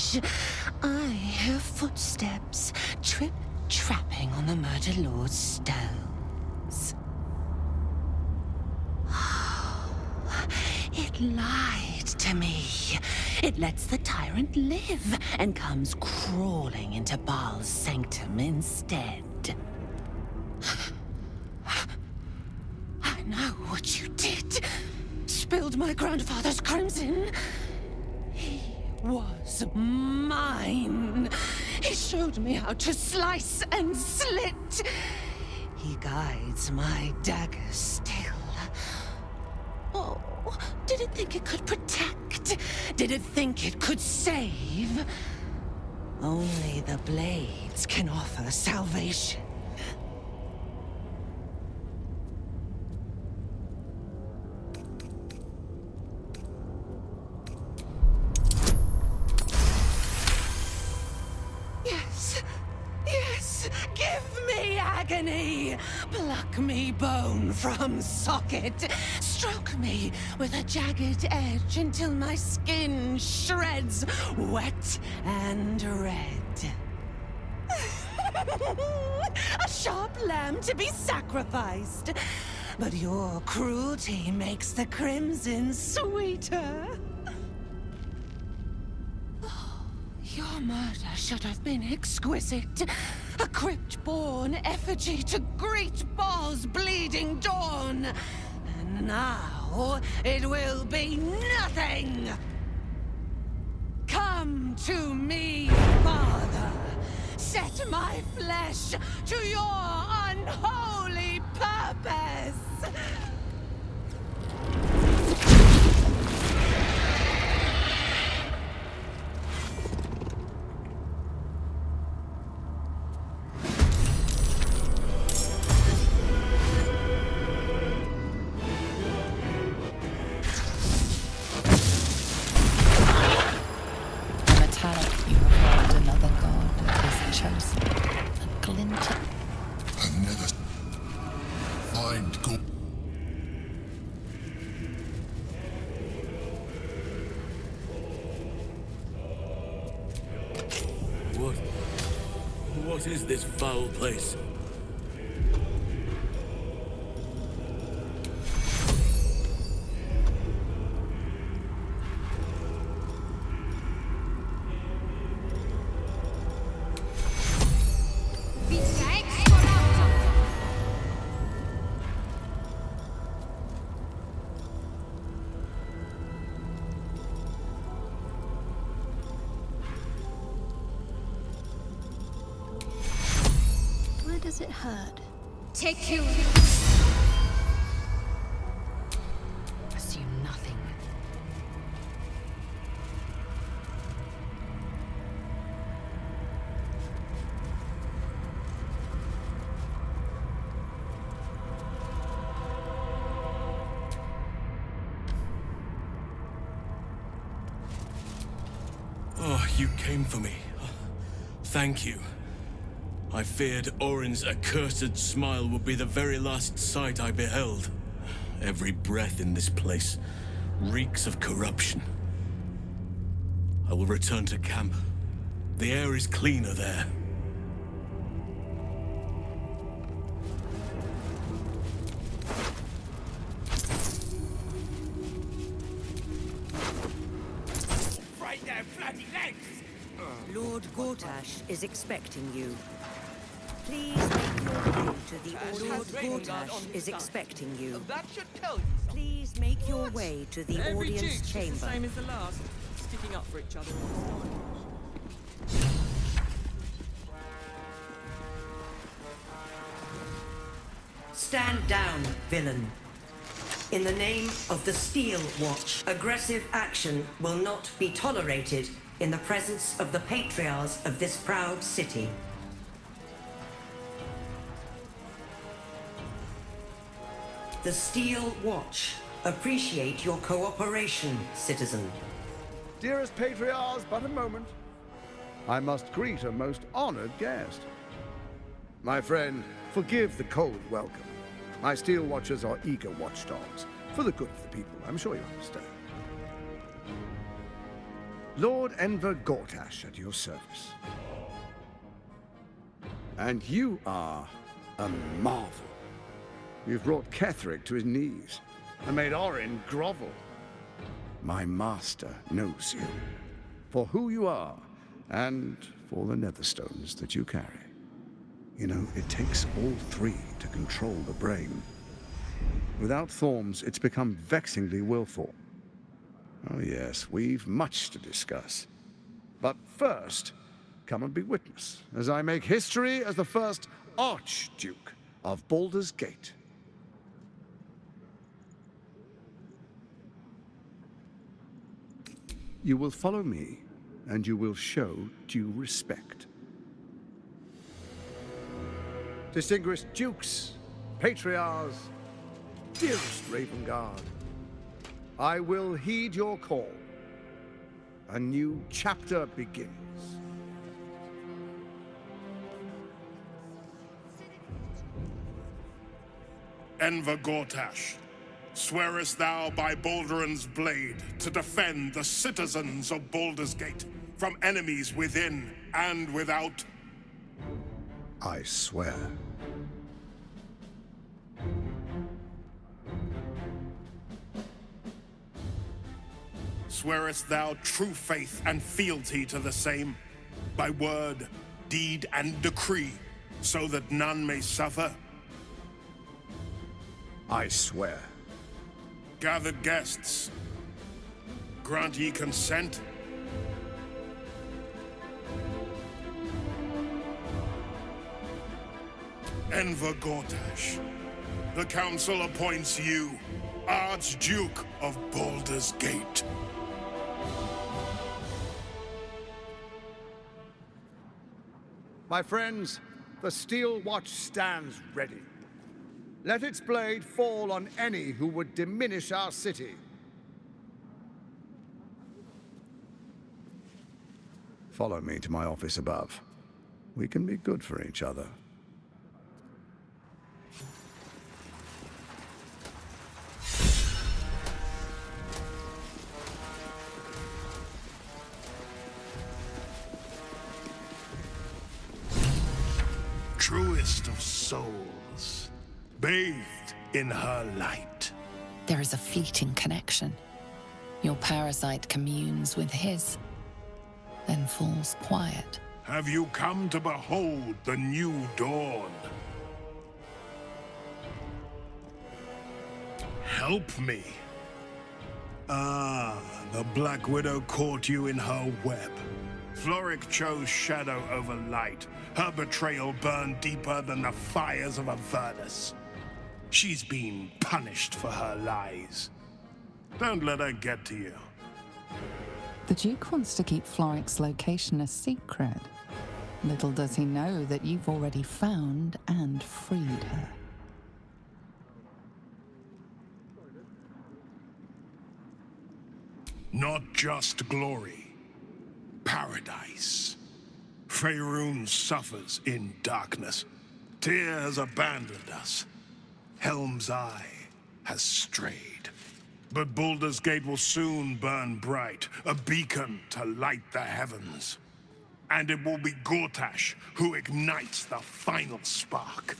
hush. I hear footsteps trip-trapping on the murder lord's stones. It lied to me. It lets the tyrant live and comes crawling into Baal's sanctum instead. I know what you did. Spilled my grandfather's crimson. He was mine. He showed me how to slice and slit. He guides my dagger still. Oh, did it think it could protect? Did it think it could save? Only the blades can offer salvation. Yes, give me agony! Pluck me bone from socket. Stroke me with a jagged edge until my skin shreds wet and red. A sharp lamb to be sacrificed. But your cruelty makes the crimson sweeter. Your murder should have been exquisite. A crypt-born effigy to greet Baal's bleeding dawn. And now it will be nothing. Come to me, Father. Set my flesh to your unholy purpose. What is this foul place? Does it hurt? Take you. Assume nothing. Oh, you came for me. Thank you. I feared Orin's accursed smile would be the very last sight I beheld. Every breath in this place reeks of corruption. I will return to camp. The air is cleaner there. Right there, bloody legs! Lord Gortash is expecting you. Please make your way to the Lord Gortash is expecting you. That should tell you. Please make your way to the Every audience duke's chamber. the same as the last, sticking up for each other. Stand down, villain. In the name of the Steel Watch, aggressive action will not be tolerated in the presence of the patriarchs of this proud city. The Steel Watch appreciate your cooperation, citizen. Dearest patriarchs, but a moment. I must greet a most honored guest. My friend, forgive the cold welcome. My Steel Watchers are eager watchdogs, for the good of the people, I'm sure you understand. Lord Enver Gortash at your service. And you are a marvel. You've brought Ketheric to his knees and made Orin grovel. My master knows you for who you are and for the netherstones that you carry. You know, it takes all three to control the brain. Without Thorms, it's become vexingly willful. Oh yes, we've much to discuss. But first, come and be witness as I make history as the first Archduke of Baldur's Gate. You will follow me, and you will show due respect. Distinguished dukes, patriarchs, dearest Ravengard, I will heed your call. A new chapter begins. Enver Gortash, swearest thou by Baldur's blade to defend the citizens of Baldur's Gate from enemies within and without? I swear. Swearest thou true faith and fealty to the same, by word, deed, and decree, so that none may suffer? I swear. Gathered guests, grant ye consent? Enver Gortash, the Council appoints you Archduke of Baldur's Gate. My friends, the Steel Watch stands ready. Let its blade fall on any who would diminish our city. Follow me to my office above. We can be good for each other. Truest of souls, bathed in her light. There is a fleeting connection. Your parasite communes with his, then falls quiet. Have you come to behold the new dawn? Help me. Ah, the Black Widow caught you in her web. Floric chose shadow over light. Her betrayal burned deeper than the fires of Avernus. She's been punished for her lies. Don't let her get to you. The Duke wants to keep Floric's location a secret. Little does he know that you've already found and freed her. Not just glory, paradise. Faerun suffers in darkness. Tyr has abandoned us. Helm's Eye has strayed. But Baldur's Gate will soon burn bright, a beacon to light the heavens. And it will be Gortash who ignites the final spark.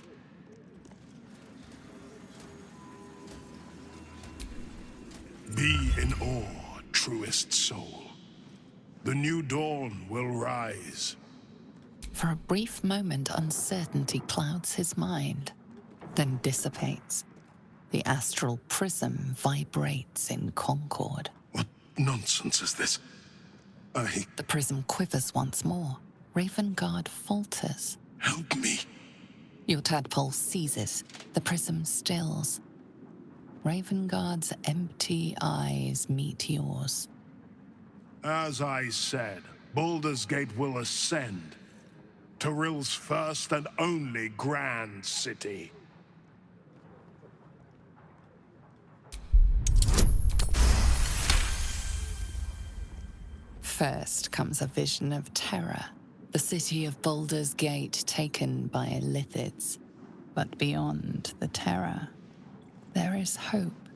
Be in awe, truest soul. The new dawn will rise. For a brief moment, uncertainty clouds his mind, then dissipates. The astral prism vibrates in concord. What nonsense is this? The prism quivers once more. Ravengard falters. Help me. Your tadpole seizes. The prism stills. Ravengard's empty eyes meet yours. As I said, Baldur's Gate will ascend. Tyrill's first and only grand city. First comes a vision of terror. The city of Baldur's Gate taken by Lithids. But beyond the terror, there is hope.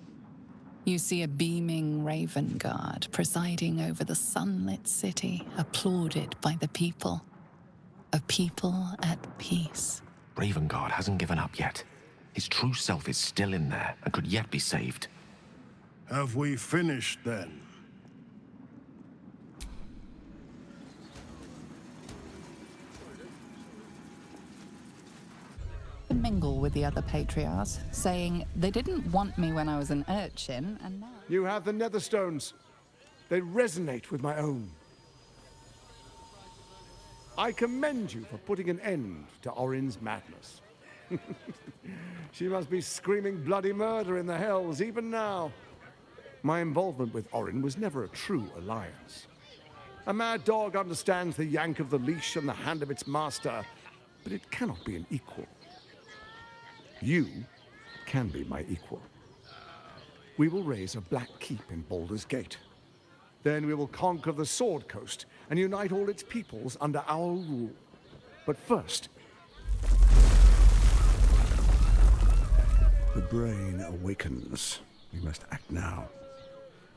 You see a beaming Raven Guard presiding over the sunlit city, applauded by the people. A people at peace. Raven Guard hasn't given up yet. His true self is still in there and could yet be saved. Have we finished then? Mingle with the other patriarchs, saying they didn't want me when I was an urchin, and now... You have the Netherstones. They resonate with my own. I commend you for putting an end to Orin's madness. She must be screaming bloody murder in the hells even now. My involvement with Orin was never a true alliance. A mad dog understands the yank of the leash and the hand of its master, but it cannot be an equal. You can be my equal. We will raise a black keep in Baldur's Gate. Then we will conquer the Sword Coast and unite all its peoples under our rule. But first... The brain awakens. We must act now.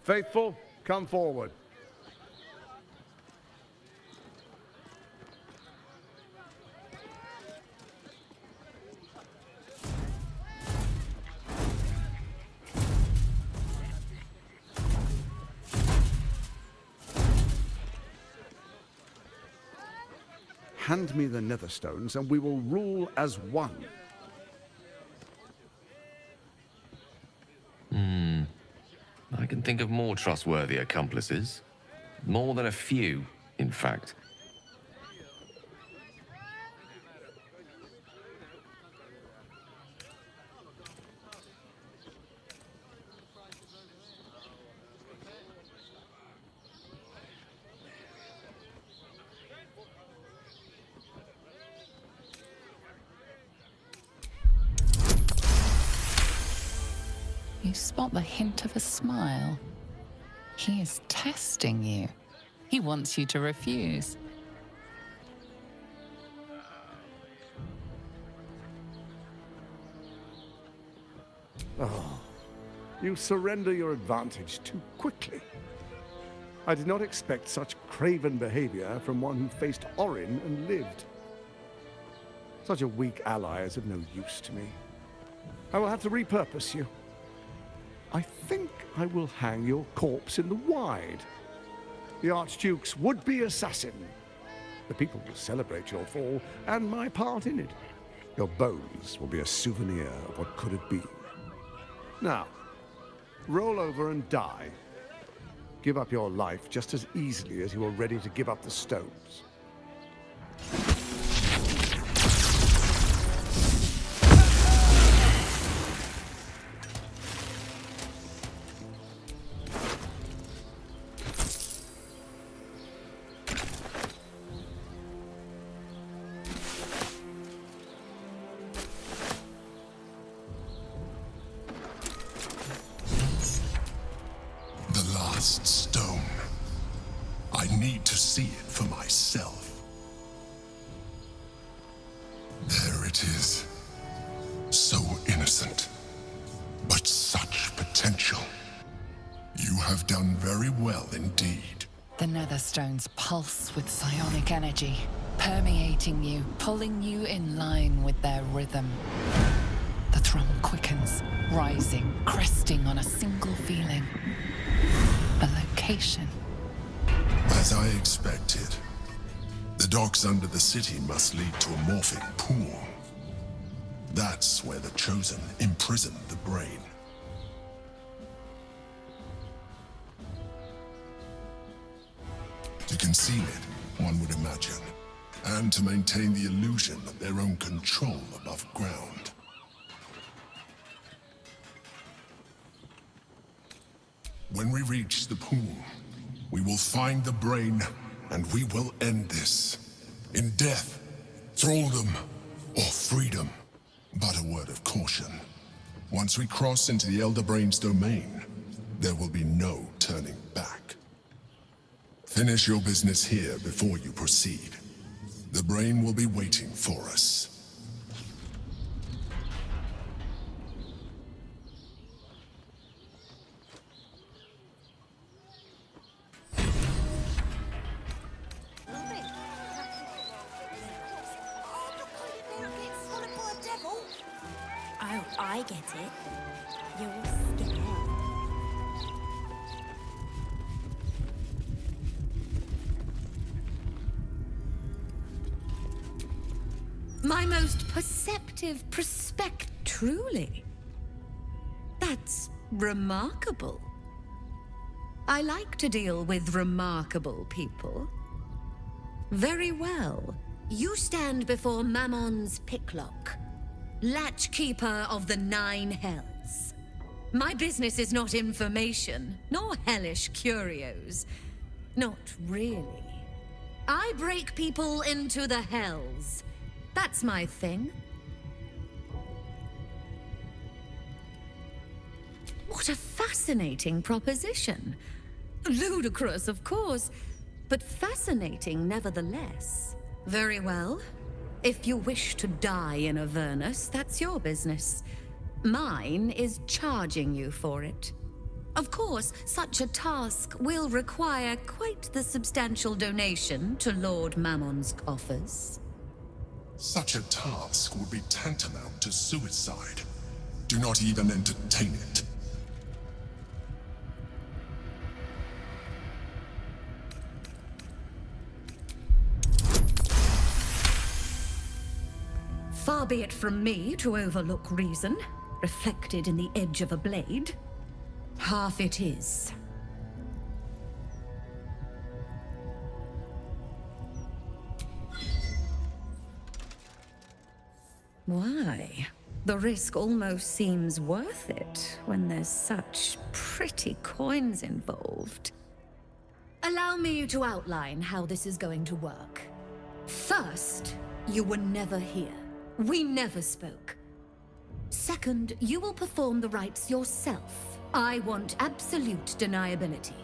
Faithful, come forward. Hand me the Netherstones, and we will rule as one. I can think of more trustworthy accomplices. More than a few, in fact. You spot the hint of a smile. He is testing you. He wants you to refuse. Oh, you surrender your advantage too quickly. I did not expect such craven behavior from one who faced Orin and lived. Such a weak ally is of no use to me. I will have to repurpose you. I think I will hang your corpse in the Wide. The Archduke's would-be assassin. The people will celebrate your fall and my part in it. Your bones will be a souvenir of what could have been. Now, roll over and die. Give up your life just as easily as you are ready to give up the stones. Stone. I need to see it for myself. There it is. So innocent, but such potential. You have done very well indeed. The Netherstones pulse with psionic energy, permeating you, pulling you in line with their rhythm. The thrum quickens, rising, cresting on a single feeling. A location. As I expected, the docks under the city must lead to a morphing pool. That's where the Chosen imprisoned the brain. To conceal it, one would imagine, and to maintain the illusion of their own control above ground. When we reach the pool, we will find the brain, and we will end this. In death, thraldom, or freedom. But a word of caution. Once we cross into the Elder Brain's domain, there will be no turning back. Finish your business here before you proceed. The brain will be waiting for us. I get it. You're scared. My most perceptive truly. That's remarkable. I like to deal with remarkable people. Very well. You stand before Mammon's picklock, latchkeeper of the 9 hells. My business is not information, nor hellish curios. Not really. I break people into the hells. That's my thing. What a fascinating proposition. Ludicrous, of course, but fascinating nevertheless. Very well. If you wish to die in Avernus, that's your business. Mine is charging you for it. Of course, such a task will require quite the substantial donation to Lord Mammon's coffers. Such a task would be tantamount to suicide. Do not even entertain it. Far be it from me to overlook reason, reflected in the edge of a blade. Half it is. Why? The risk almost seems worth it when there's such pretty coins involved. Allow me to outline how this is going to work. First, you were never here. We never spoke. Second, you will perform the rites yourself. I want absolute deniability.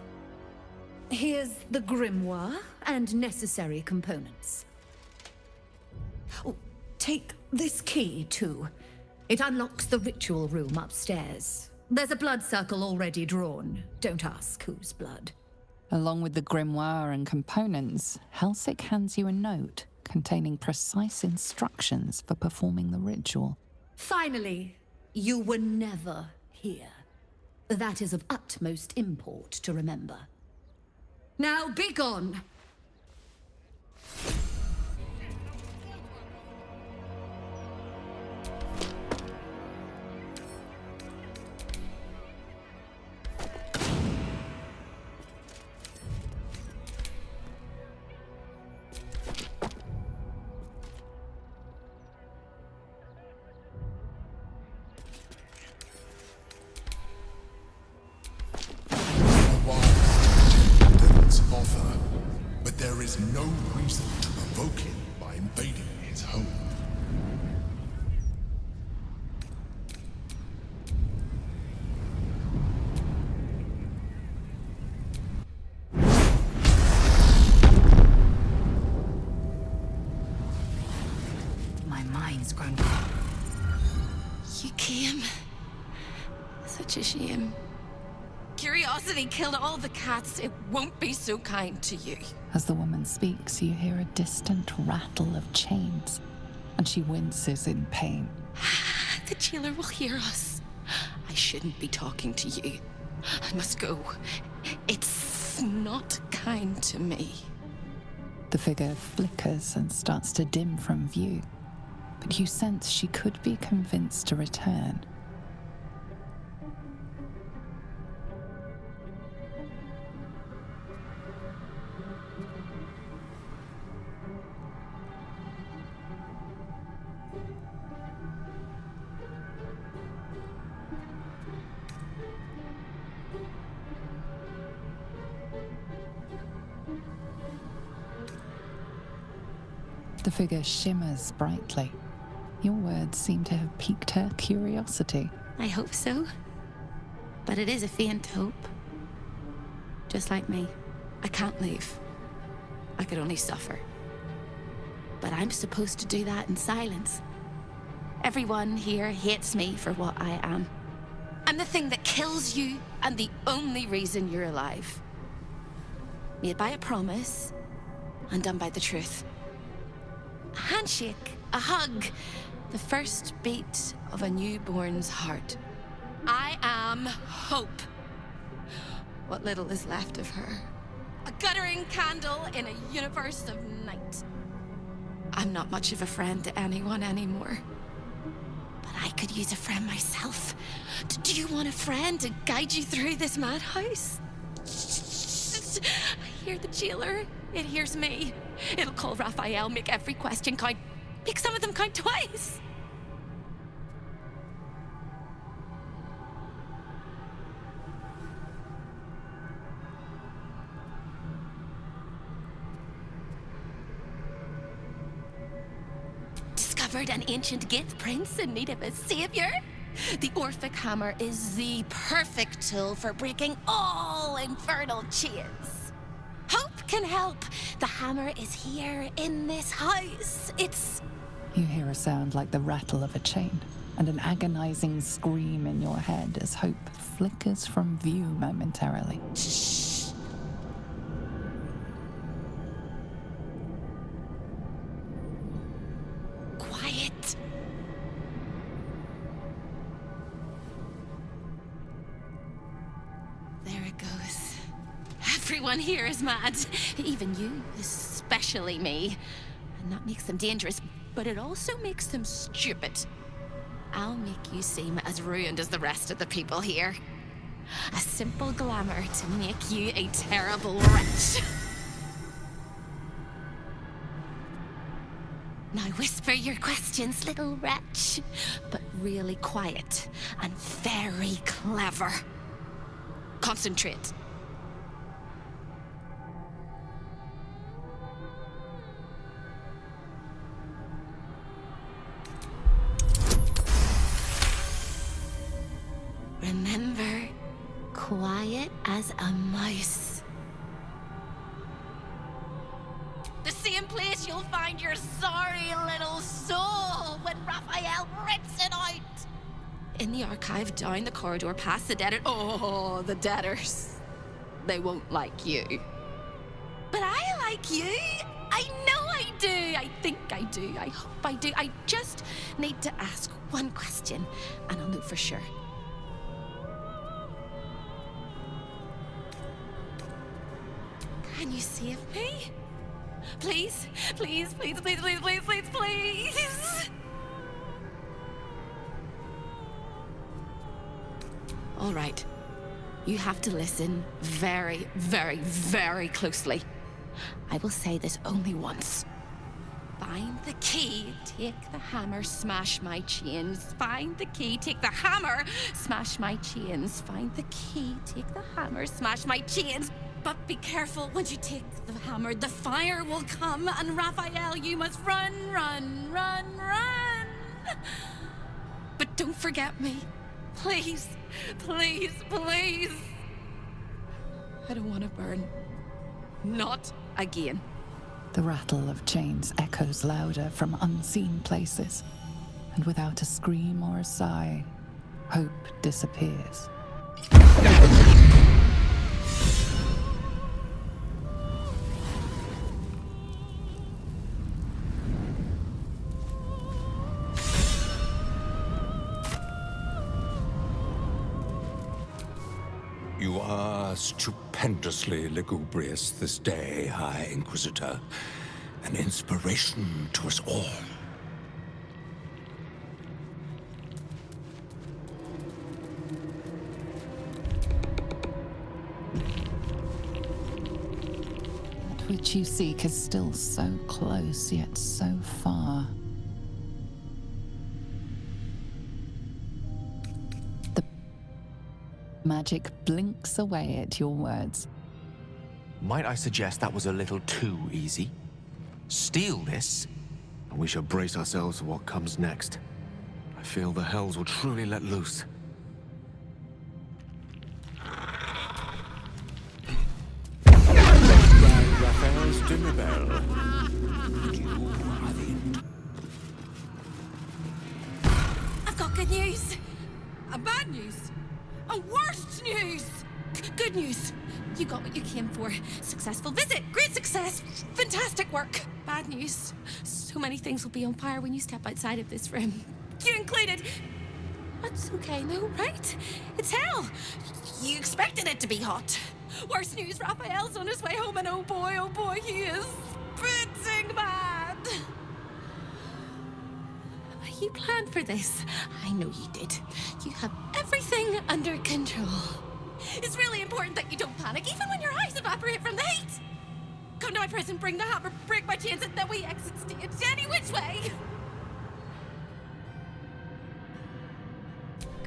Here's the grimoire and necessary components. Oh, take this key, too. It unlocks the ritual room upstairs. There's a blood circle already drawn. Don't ask whose blood. Along with the grimoire and components, Helsik hands you a note containing precise instructions for performing the ritual. Finally, you were never here. That is of utmost import to remember. Now be gone! Offer, but there is no reason to provoke him by invading his home. My mind's grown. You came. Such a shame. Curiosity killed all the cats. It won't be so kind to you. As the woman speaks, you hear a distant rattle of chains, and she winces in pain. The jailer will hear us. I shouldn't be talking to you. I must go. It's not kind to me. The figure flickers and starts to dim from view, but you sense she could be convinced to return. The figure shimmers brightly. Your words seem to have piqued her curiosity. I hope so. But it is a faint hope. Just like me. I can't leave. I could only suffer. But I'm supposed to do that in silence. Everyone here hates me for what I am. I'm the thing that kills you and the only reason you're alive. Made by a promise, undone by the truth. A handshake, a hug, The first beat of a newborn's heart. I am hope. What little is left of her. A guttering candle in a universe of night. I'm not much of a friend to anyone anymore. But I could use a friend myself. Do you want a friend to guide you through this madhouse? I hear the jailer. It hears me. It'll call Raphael, make every question count. Make some of them count twice. Discovered an ancient gift, prince, in need of a savior. The Orphic Hammer is the perfect tool for breaking all infernal chains. Hope can help. The hammer is here in this house. It's... You hear a sound like the rattle of a chain, and an agonizing scream in your head as hope flickers from view momentarily. Shh. Quiet. There it goes. Everyone here is mad. Even you, especially me. And that makes them dangerous, but it also makes them stupid. I'll make you seem as ruined as the rest of the people here. A simple glamour to make you a terrible wretch. Now whisper your questions, little wretch, but really quiet and very clever. Concentrate. Remember, quiet as a mouse. The same place you'll find your sorry little soul when Raphael rips it out. In the archive, down the corridor, past the debtor. Oh, the debtors. They won't like you. But I like you. I know I do. I think I do. I hope I do. I just need to ask one question, and I'll know for sure. Can you save me? Please, please, please, please, please, please, please, please. All right. You have to listen very, very, very closely. I will say this only once. Find the key, take the hammer, smash my chains. Find the key, take the hammer, smash my chains. Find the key, take the hammer, smash my chains. But be careful, once you take the hammer, the fire will come, and Raphael, you must run, run, run, run. But don't forget me. Please, please, please. I don't want to burn. Not again. The rattle of chains echoes louder from unseen places, and without a scream or a sigh, hope disappears. You are stupendously lugubrious this day, High Inquisitor. An inspiration to us all. That which you seek is still so close, yet so far. Magic blinks away at your words. Might I suggest that was a little too easy? Steal this, and we shall brace ourselves for what comes next. I feel the hells will truly let loose. Raphael's dinner bell. I've got good news. And bad news. And worst news. Good news. You got what you came for. Successful visit. Great success. Fantastic work. Bad news. So many things will be on fire when you step outside of this room. You included. That's okay, though, right? It's hell. You expected it to be hot. Worst news, Raphael's on his way home, and oh boy, he is spitting mad. You planned for this. I know you did. You have everything under control. It's really important that you don't panic, even when your eyes evaporate from the heat. Come to my prison, bring the hammer, break my chains, and then we exit stage any which way.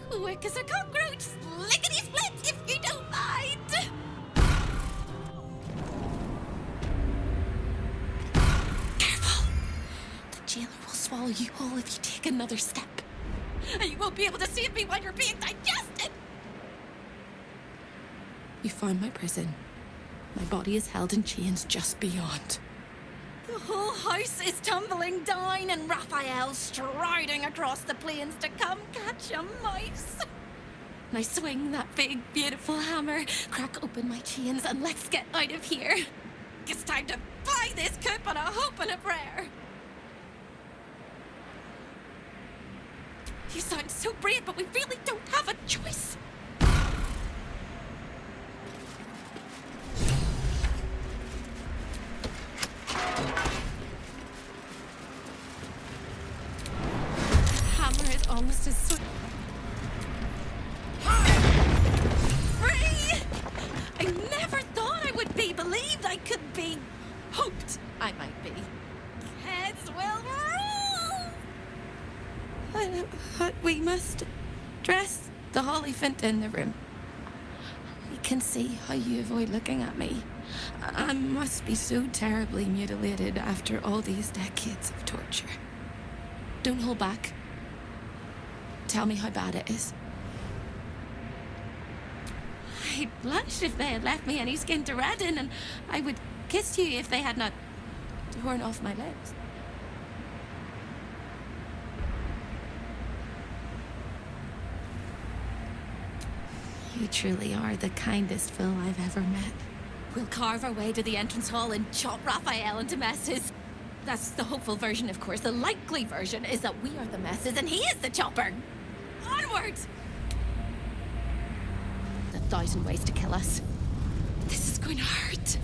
Quick as a cockroach, lickety-split, if you don't mind. Careful. The jailer will swallow you whole if you take another step. And you won't be able to save me while you're being digested. You found my prison. My body is held in chains just beyond. The whole house is tumbling down and Raphael striding across the plains to come catch a mouse. And I swing that big, beautiful hammer, crack open my chains, and let's get out of here. It's time to fly this coop on a hope and a prayer. You sound so brave, but we really don't have a choice. Hammer is almost as swift. Free! I never thought I would be believed. I could be hoped I might be. Heads will roll! But we must dress the Hollyphant in the room. I can see how you avoid looking at me. I must be so terribly mutilated after all these decades of torture. Don't hold back. Tell me how bad it is. I'd blush if they had left me any skin to redden, and I would kiss you if they had not torn off my lips. You truly are the kindest fool I've ever met. We'll carve our way to the entrance hall and chop Raphael into messes. That's the hopeful version, of course. The likely version is that we are the messes and he is the chopper. Onwards! 1,000 ways to kill us. This is going to hurt.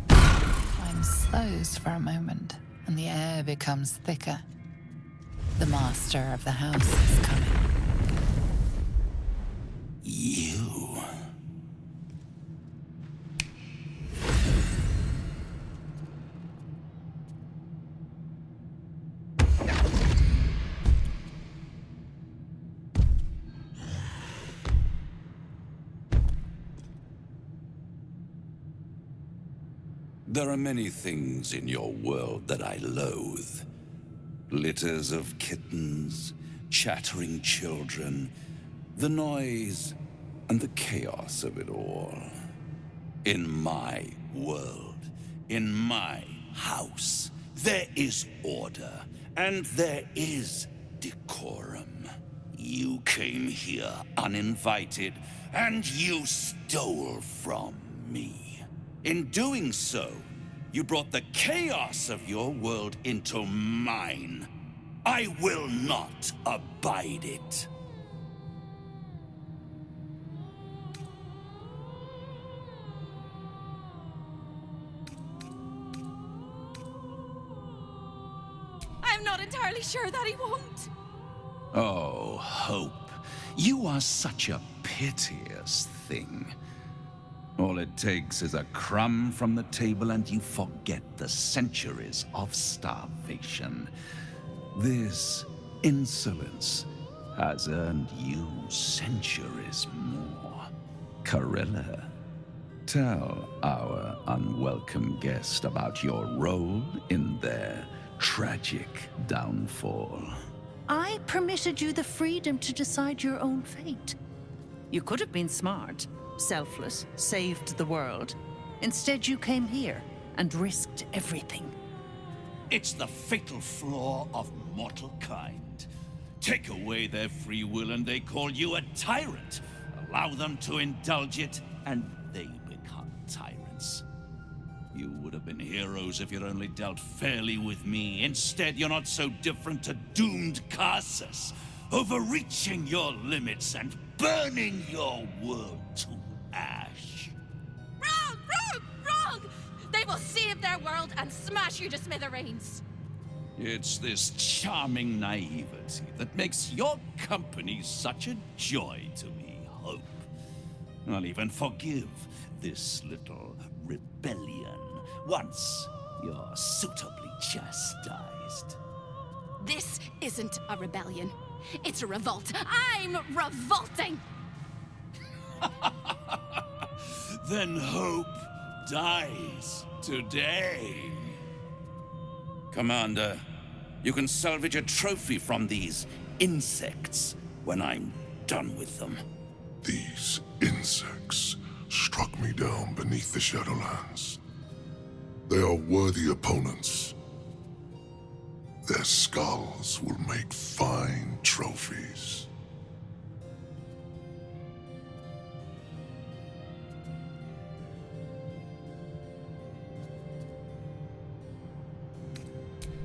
Time slows for a moment, and the air becomes thicker. The master of the house is coming. You. There are many things in your world that I loathe. Litters of kittens, chattering children, the noise and the chaos of it all. In my world, in my house, there is order and there is decorum. You came here uninvited and you stole from me. In doing so, you brought the chaos of your world into mine. I will not abide it. I'm not entirely sure that he won't. Oh, Hope. You are such a piteous thing. All it takes is a crumb from the table and you forget the centuries of starvation. This insolence has earned you centuries more. Carilla, tell our unwelcome guest about your role in their tragic downfall. I permitted you the freedom to decide your own fate. You could have been smart, selfless, saved the world. Instead, you came here and risked everything. It's the fatal flaw of mortal kind. Take away their free will and they call you a tyrant, a allow them to indulge it, and they become tyrants. You would have been heroes if you'd only dealt fairly with me. Instead, you're not so different to doomed Carsus, overreaching your limits and burning your world to ash. Wrong! Wrong! Wrong! They will save their world and smash you to smithereens. It's this charming naivety that makes your company such a joy to me, Hope. I'll even forgive this little rebellion once you're suitably chastised. This isn't a rebellion. It's a revolt. I'm revolting! Then Hope dies today. Commander, you can salvage a trophy from these insects when I'm done with them. These insects struck me down beneath the Shadowlands. They are worthy opponents. Their skulls will make fine trophies.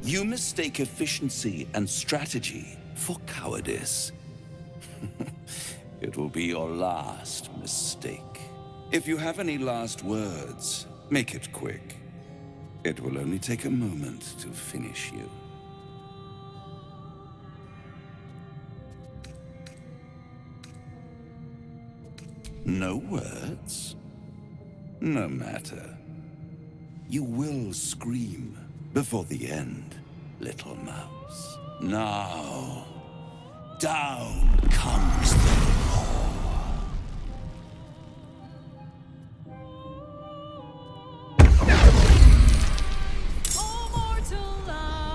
You mistake efficiency and strategy for cowardice. It will be your last mistake. If you have any last words, make it quick. It will only take a moment to finish you. No words? No matter. You will scream before the end, little mouse. Now, down comes the All mortal lives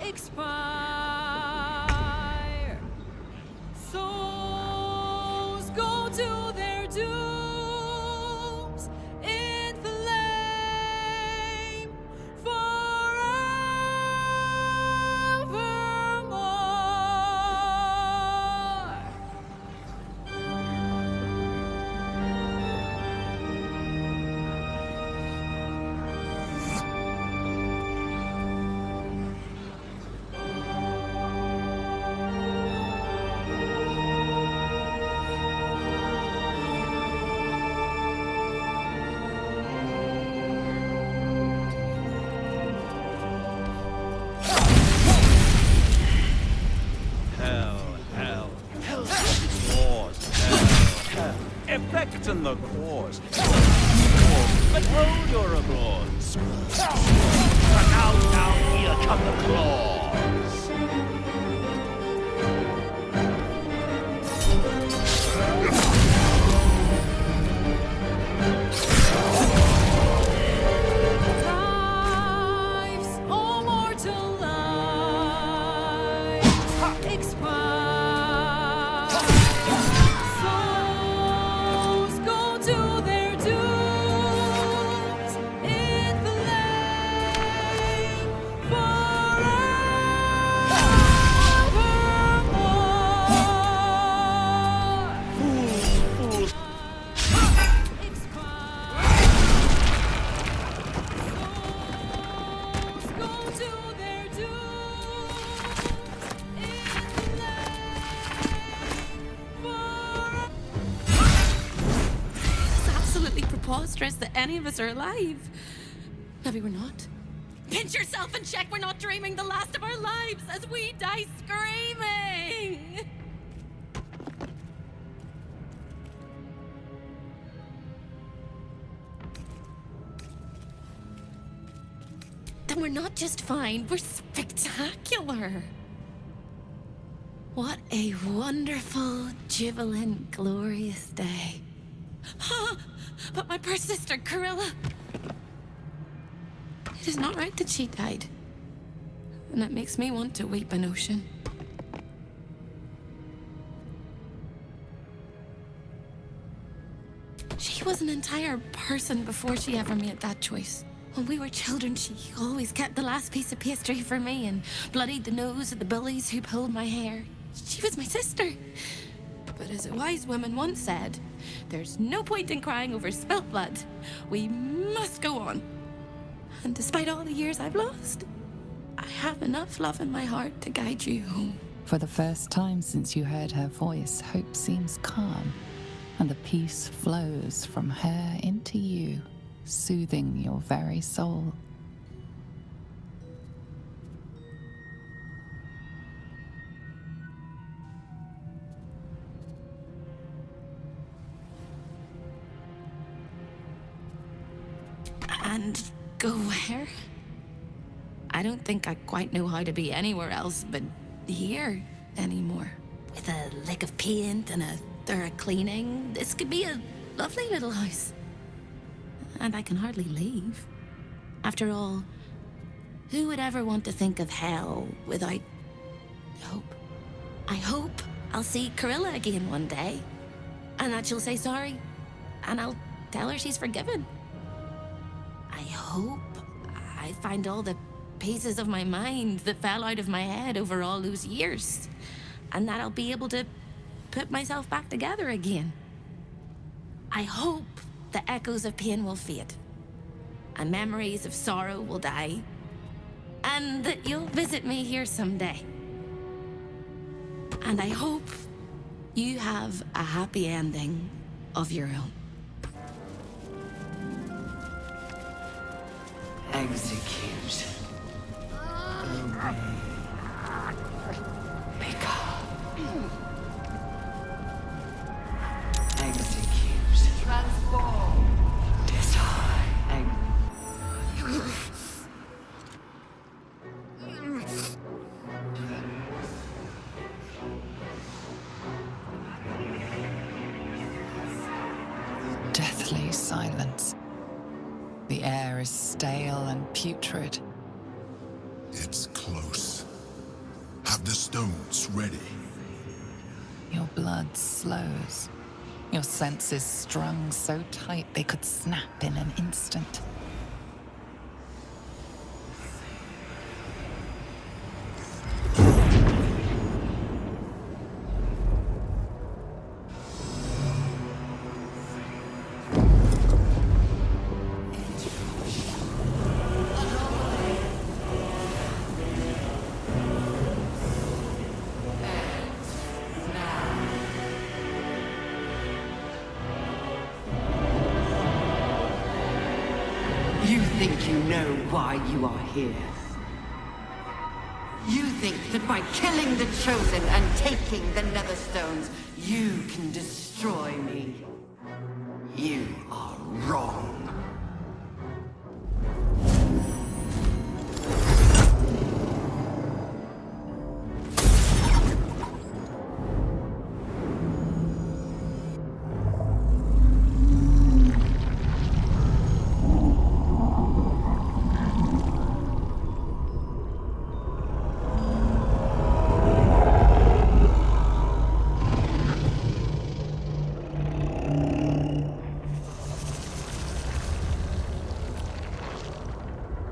expire. Souls go to their dooms in flame forevermore. Hell. Wars. Hell. Effect in the cause. But hold your applause. And now, here come the claws. Lives, all mortal lives expire. Souls go to their dooms in flame forevermore. It's absolutely preposterous that any of us are alive. Maybe we're not. Pinch yourself and check we're not dreaming the last of our lives as we die screaming! Then we're not just fine, we're spectacular! What a wonderful, jubilant, glorious day. But my poor sister, Corilla. It is not right that she died. And that makes me want to weep an ocean. She was an entire person before she ever made that choice. When we were children, she always kept the last piece of pastry for me and bloodied the nose of the bullies who pulled my hair. She was my sister. But as a wise woman once said, there's no point in crying over spilt blood. We must go on. And despite all the years I've lost, I have enough love in my heart to guide you home. For the first time since you heard her voice, hope seems calm, and the peace flows from her into you, soothing your very soul. And go where? I don't think I quite know how to be anywhere else but here anymore. With a lick of paint and a thorough cleaning, this could be a lovely little house. And I can hardly leave. After all, who would ever want to think of hell without hope? I hope I'll see Corilla again one day, and that she'll say sorry, and I'll tell her she's forgiven. I hope I find all the pieces of my mind that fell out of my head over all those years, and that I'll be able to put myself back together again. I hope the echoes of pain will fade, and memories of sorrow will die, and that you'll visit me here someday. And I hope you have a happy ending of your own. Execute. Obey. Become. Execute. Transform. Decide. Deathly silence. The air is stale and putrid. It's close. Have the stones ready. Your blood slows. Your senses strung so tight they could snap in an instant. You think you know why you are here. You think that by killing the Chosen and taking the Netherstones, you can destroy me. You are wrong.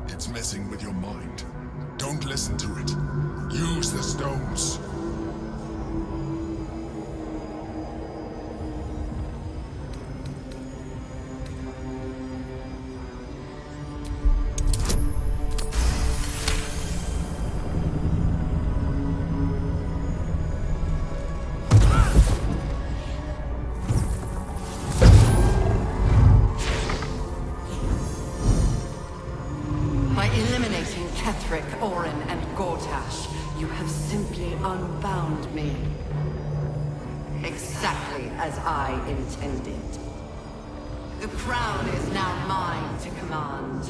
It's messing with your mind. Don't listen to it. Use the stones. By eliminating Ketheric, Orin, and Gortash, you have simply unbound me. Exactly as I intended. The crown is now mine to command.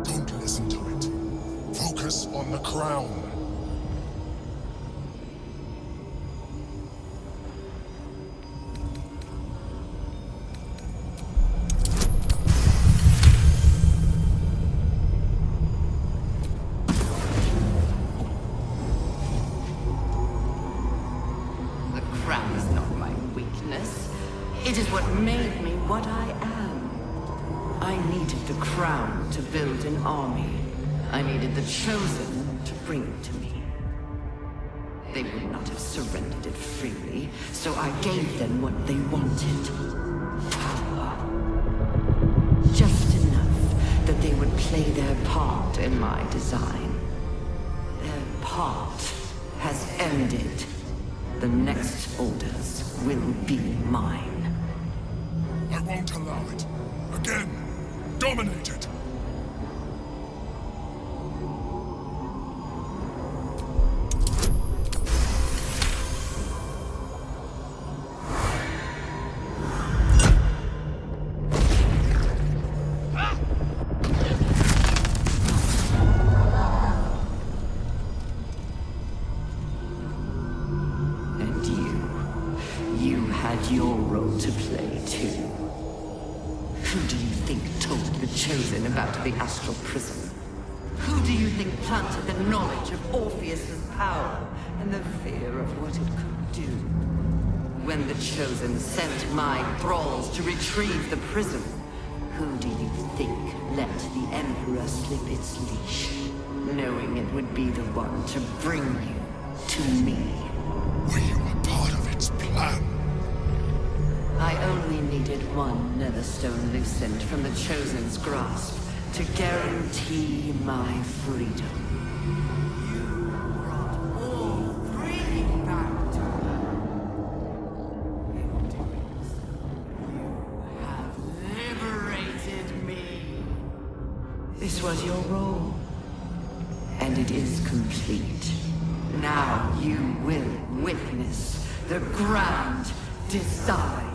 Don't listen to it. Focus on the crown. The crown is not my weakness. It is what made me what I am. I needed the crown to build an army. I needed the Chosen to bring it to me. They would not have surrendered it freely, so I gave them what they wanted. Power. Just enough that they would play their part in my design. Their part has ended. The next orders will be mine. I won't allow it. Again, dominate it. Your role to play, too. Who do you think told the Chosen about the Astral Prism? Who do you think planted the knowledge of Orpheus's power and the fear of what it could do? When the Chosen sent my thralls to retrieve the prism, who do you think let the Emperor slip its leash, knowing it would be the one to bring you to me? Were you a part of its plan? I only needed one Netherstone loosened from the Chosen's grasp to guarantee my freedom. You brought all three back to me. In doing so, you have liberated me. This was your role, and it is complete. Now you will witness the grand design.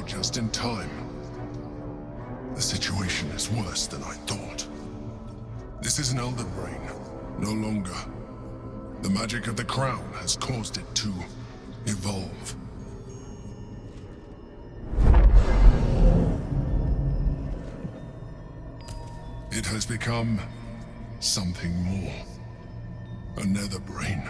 just in time. The situation is worse than I thought. This is an Elder Brain, no longer. The magic of the crown has caused it to evolve. It has become something more. A nether brain.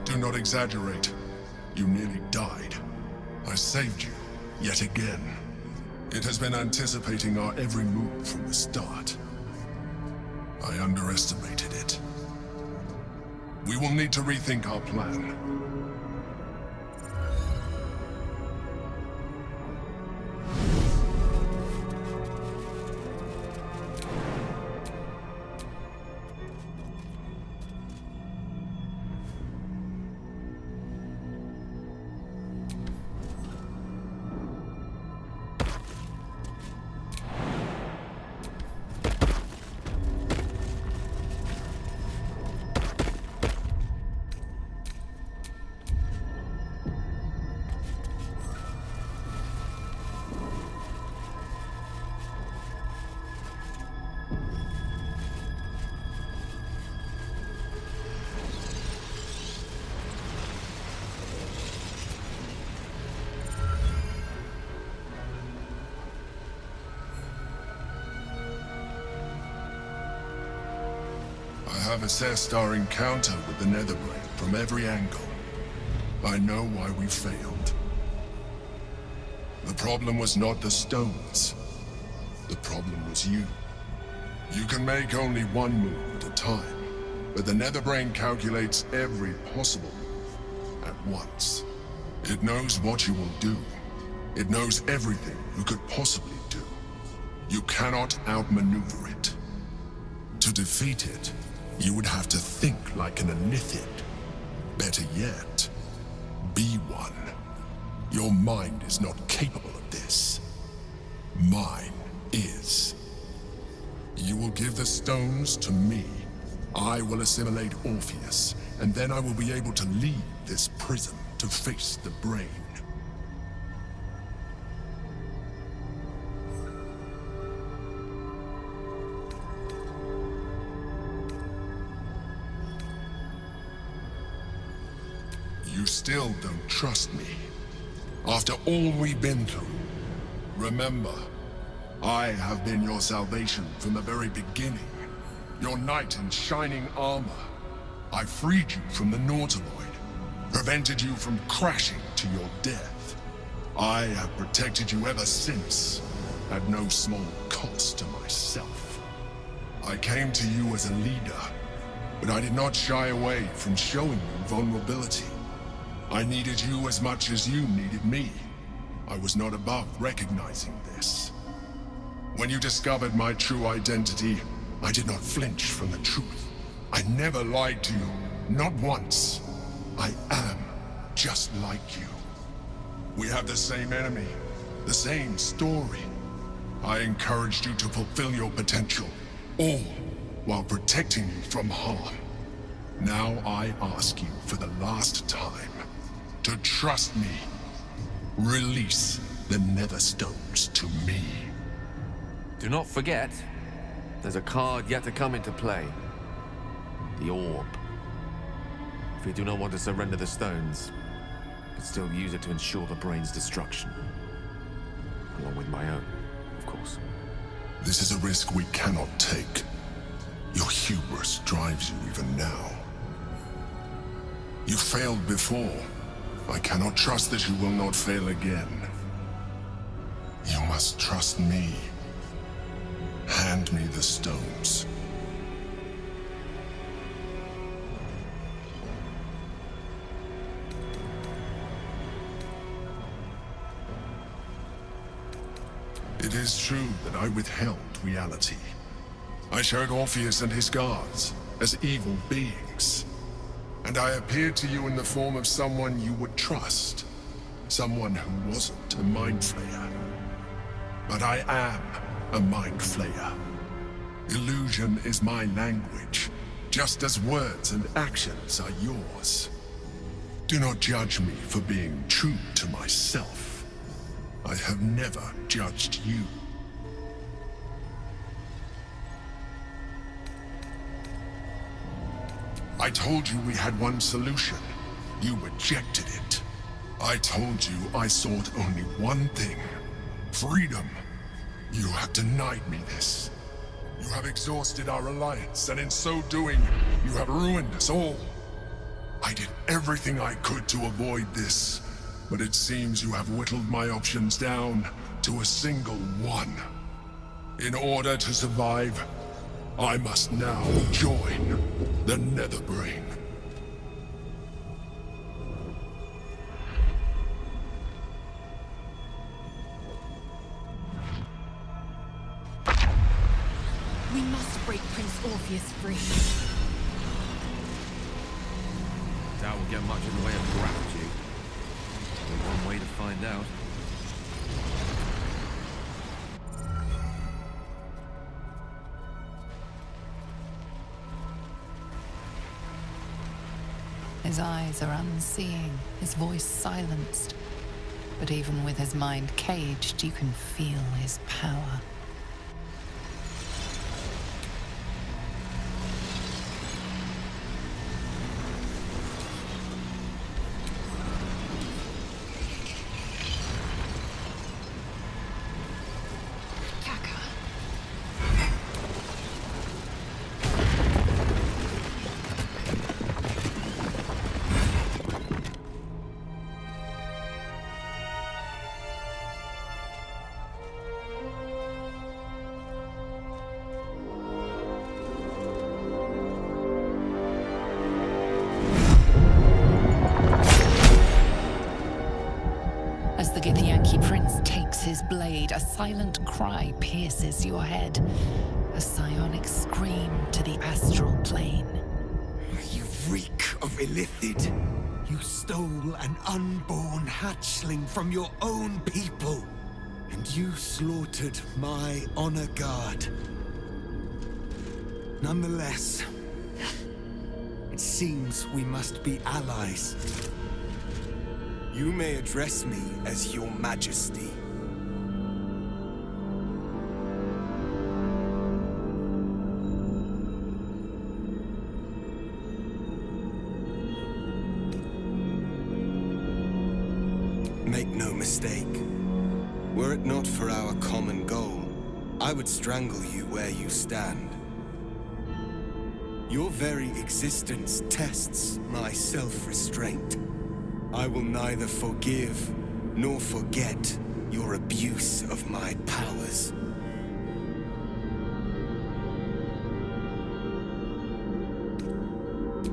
Do not exaggerate. You nearly died. I saved you, yet again. It has been anticipating our every move from the start. I underestimated it. We will need to rethink our plan. I have assessed our encounter with the Netherbrain from every angle. I know why we failed. The problem was not the stones. The problem was you. You can make only one move at a time, but the Netherbrain calculates every possible move at once. It knows what you will do. It knows everything you could possibly do. You cannot outmaneuver it. To defeat it, you would have to think like an Anithid. Better yet, be one. Your mind is not capable of this. Mine is. You will give the stones to me. I will assimilate Orpheus, and then I will be able to leave this prison to face the brain. You still don't trust me. After all we've been through, remember, I have been your salvation from the very beginning. Your knight in shining armor. I freed you from the Nautiloid, prevented you from crashing to your death. I have protected you ever since, at no small cost to myself. I came to you as a leader, but I did not shy away from showing you vulnerability. I needed you as much as you needed me. I was not above recognizing this. When you discovered my true identity, I did not flinch from the truth. I never lied to you, not once. I am just like you. We have the same enemy, the same story. I encouraged you to fulfill your potential, all while protecting you from harm. Now I ask you for the last time to trust me. Release the Netherstones to me. Do not forget, there's a card yet to come into play. The Orb. If we do not want to surrender the stones, we can still use it to ensure the brain's destruction. Along with my own, of course. This is a risk we cannot take. Your hubris drives you even now. You failed before. I cannot trust that you will not fail again. You must trust me. Hand me the stones. It is true that I withheld reality. I showed Orpheus and his guards as evil beings. And I appeared to you in the form of someone you would trust. Someone who wasn't a mind flayer. But I am a mind flayer. Illusion is my language, just as words and actions are yours. Do not judge me for being true to myself. I have never judged you. I told you we had one solution. You rejected it. I told you I sought only one thing. Freedom. You have denied me this. You have exhausted our alliance, and in so doing, you have ruined us all. I did everything I could to avoid this, but it seems you have whittled my options down to a single one. In order to survive, I must now join the Netherbrain. We must break Prince Orpheus free. Doubt we'll get much in the way of gratitude. Only one way to find out. His eyes are unseeing, his voice silenced. But even with his mind caged, you can feel his power. As the Githyanki prince takes his blade, a silent cry pierces your head. A psionic scream to the astral plane. You reek of illithid. You stole an unborn hatchling from your own people. And you slaughtered my honor guard. Nonetheless, it seems we must be allies. You may address me as Your Majesty. Make no mistake. Were it not for our common goal, I would strangle you where you stand. Your very existence tests my self-restraint. I will neither forgive nor forget your abuse of my powers.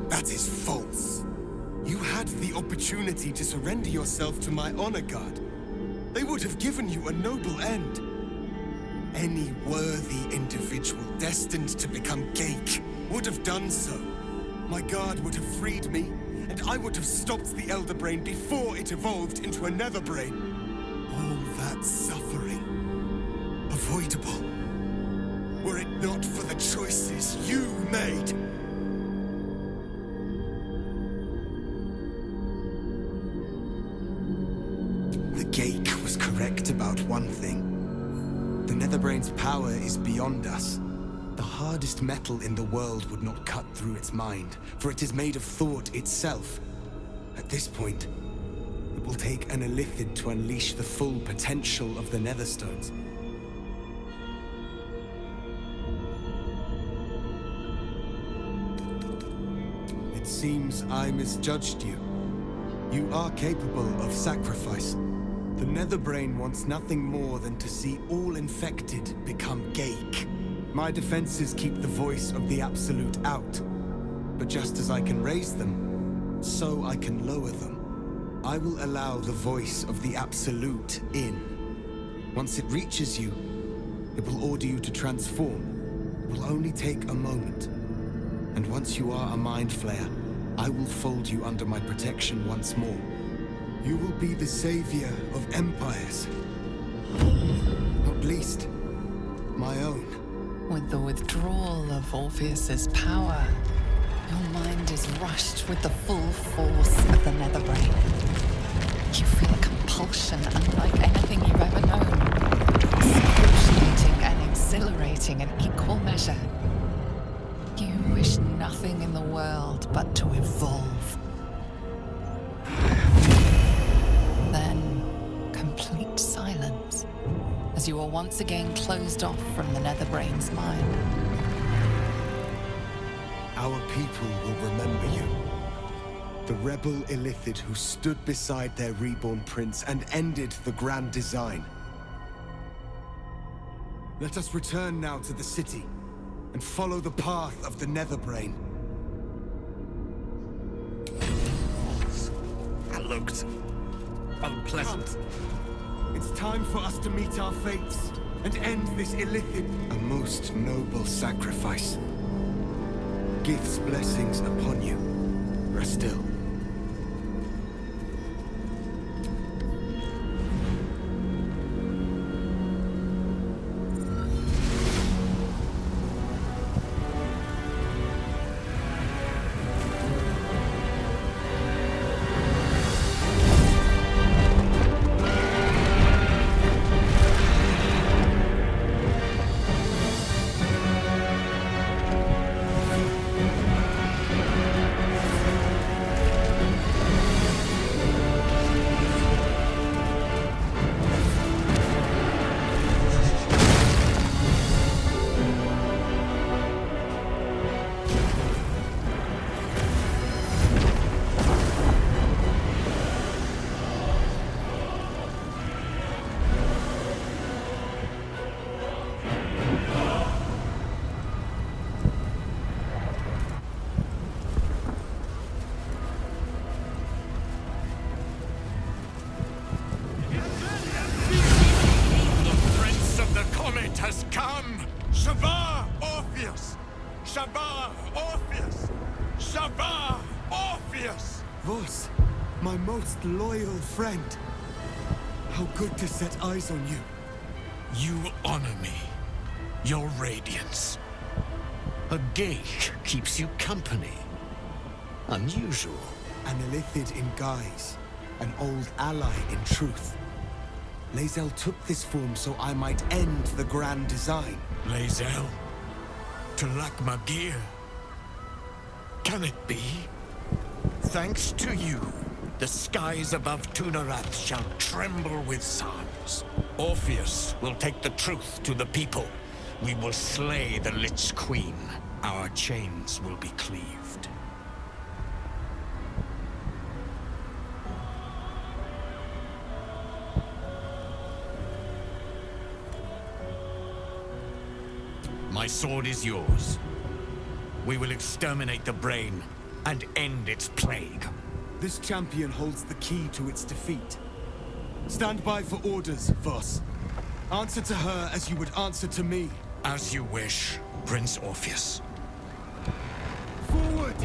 That is false. You had the opportunity to surrender yourself to my honor guard. They would have given you a noble end. Any worthy individual destined to become Geik would have done so. My guard would have freed me, and I would have stopped the Elder Brain before it evolved into a Nether Brain. All that suffering, avoidable, were it not for the choices you made. The Geik was correct about one thing. The Netherbrain's power is beyond us. The hardest metal in the world would not cut through its mind, for it is made of thought itself. At this point, it will take an illithid to unleash the full potential of the Netherstones. It seems I misjudged you. You are capable of sacrifice. The Netherbrain wants nothing more than to see all infected become Geik. My defenses keep the voice of the Absolute out. But just as I can raise them, so I can lower them. I will allow the voice of the Absolute in. Once it reaches you, it will order you to transform. It will only take a moment. And once you are a Mind Flayer, I will fold you under my protection once more. You will be the savior of empires. Not least, my own. With the withdrawal of Orpheus's power, your mind is rushed with the full force of the Netherbrain. You feel a compulsion unlike anything you've ever known. Excruciating and exhilarating in equal measure. You wish nothing in the world but to evolve. Then, complete silence, as you are once again closed off from the Netherbrain's mind. Our people will remember you. The rebel Illithid who stood beside their reborn prince and ended the grand design. Let us return now to the city and follow the path of the Netherbrain. That looked unpleasant. Come. It's time for us to meet our fates and end this Illithid. A most noble sacrifice. Gith's blessings upon you. Rest still. Has come! Shavar Orpheus! Shavar Orpheus! Shavar Orpheus! Vos, my most loyal friend. How good to set eyes on you. You honor me. Your radiance. A gate keeps you company. Unusual. An Illithid in guise. An old ally in truth. Lae'zel took this form so I might end the grand design. Lae'zel? To Lakmagir? Can it be? Thanks to you, the skies above Tunarath shall tremble with psalms. Orpheus will take the truth to the people. We will slay the Lich Queen. Our chains will be cleaved. My sword is yours. We will exterminate the brain and end its plague. This champion holds the key to its defeat. Stand by for orders, Vos. Answer to her as you would answer to me. As you wish, Prince Orpheus. Forward!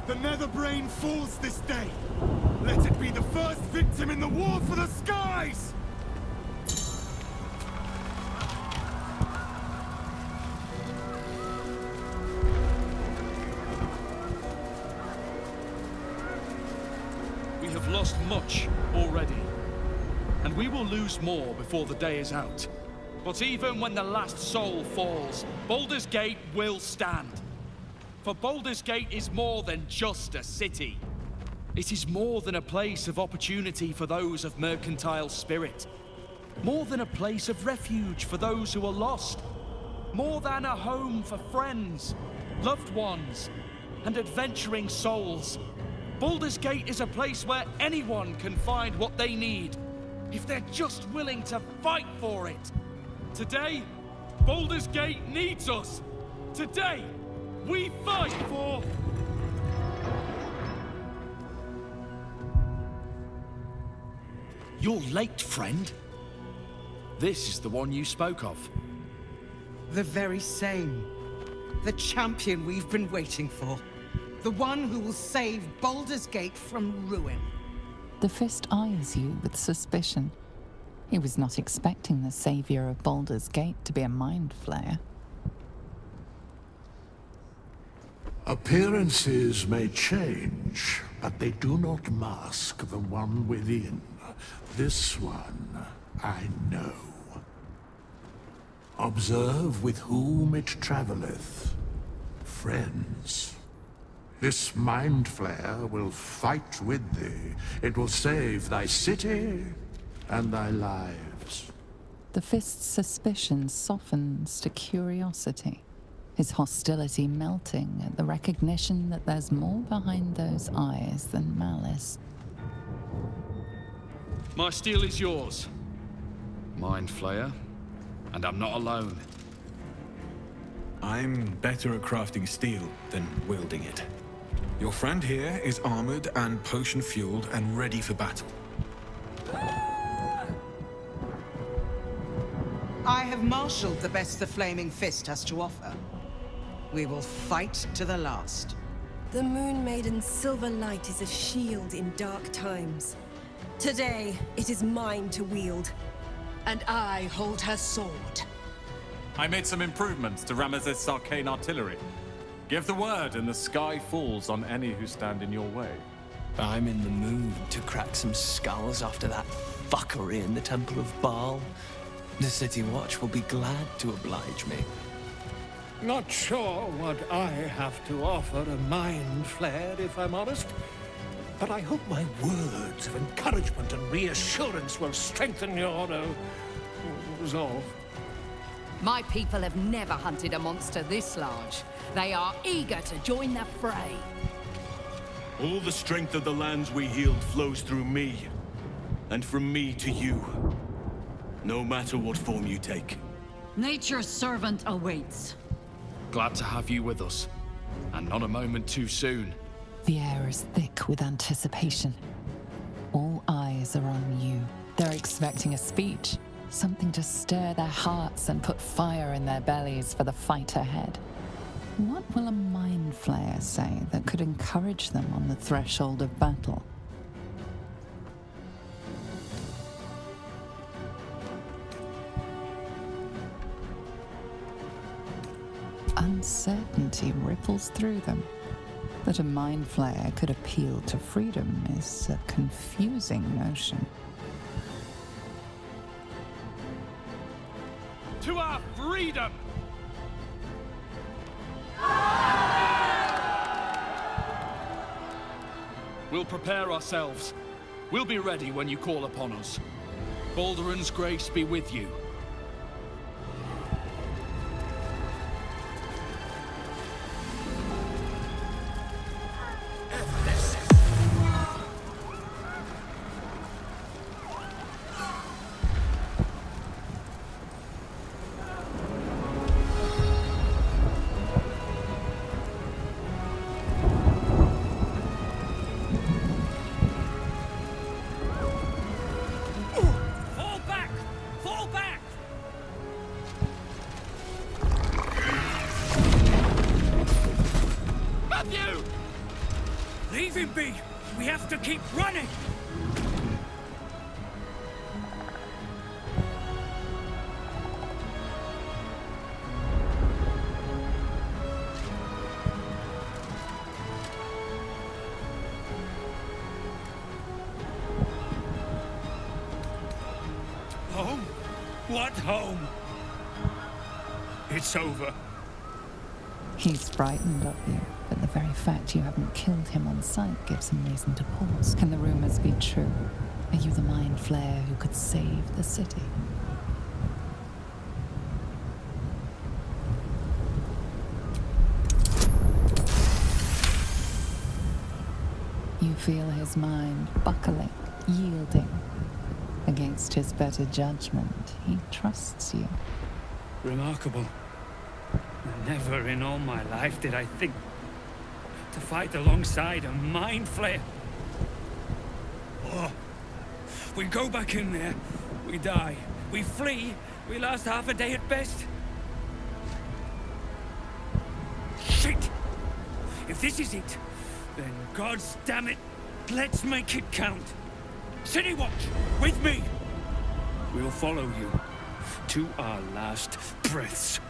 The Netherbrain falls this day. Let it be the first victim in the war for the skies! We have lost much already, and we will lose more before the day is out. But even when the last soul falls, Baldur's Gate will stand. For Baldur's Gate is more than just a city. It is more than a place of opportunity for those of mercantile spirit. More than a place of refuge for those who are lost. More than a home for friends, loved ones, and adventuring souls. Baldur's Gate is a place where anyone can find what they need, if they're just willing to fight for it. Today, Baldur's Gate needs us. Today, we fight for... You're late, friend. This is the one you spoke of. The very same. The champion we've been waiting for. The one who will save Baldur's Gate from ruin. The Fist eyes you with suspicion. He was not expecting the savior of Baldur's Gate to be a mind flayer. Appearances may change, but they do not mask the one within. This one, I know. Observe with whom it traveleth. Friends. This mind flare will fight with thee. It will save thy city and thy lives. The Fist's suspicion softens to curiosity, his hostility melting at the recognition that there's more behind those eyes than malice. My steel is yours, Mind Flayer, and I'm not alone. I'm better at crafting steel than wielding it. Your friend here is armored and potion-fueled and ready for battle. I have marshaled the best the Flaming Fist has to offer. We will fight to the last. The Moon Maiden's silver light is a shield in dark times. Today, it is mine to wield. And I hold her sword. I made some improvements to Ramesses' arcane artillery. Give the word and the sky falls on any who stand in your way. I'm in the mood to crack some skulls after that fuckery in the Temple of Baal. The City Watch will be glad to oblige me. Not sure what I have to offer a mind flare, if I'm honest. But I hope my words of encouragement and reassurance will strengthen your resolve. My people have never hunted a monster this large. They are eager to join the fray. All the strength of the lands we healed flows through me, and from me to you. No matter what form you take. Nature's servant awaits. Glad to have you with us, and not a moment too soon. The air is thick with anticipation. All eyes are on you. They're expecting a speech, something to stir their hearts and put fire in their bellies for the fight ahead. What will a mind flayer say that could encourage them on the threshold of battle? Uncertainty ripples through them. That a mind flayer could appeal to freedom is a confusing notion. To our freedom! We'll prepare ourselves. We'll be ready when you call upon us. Baldur's grace be with you. Leave him be! We have to keep running! Home? What home? It's over. He's frightened of you, but the very fact you haven't killed him on sight gives him reason to pause. Can the rumors be true? Are you the mind flayer who could save the city? You feel his mind buckling, yielding. Against his better judgment, he trusts you. Remarkable. Never in all my life did I think to fight alongside a mind flayer. Oh. We go back in there, we die. We flee, we last half a day at best. Shit! If this is it, then God's damn it, let's make it count. City Watch, with me! We'll follow you to our last breaths.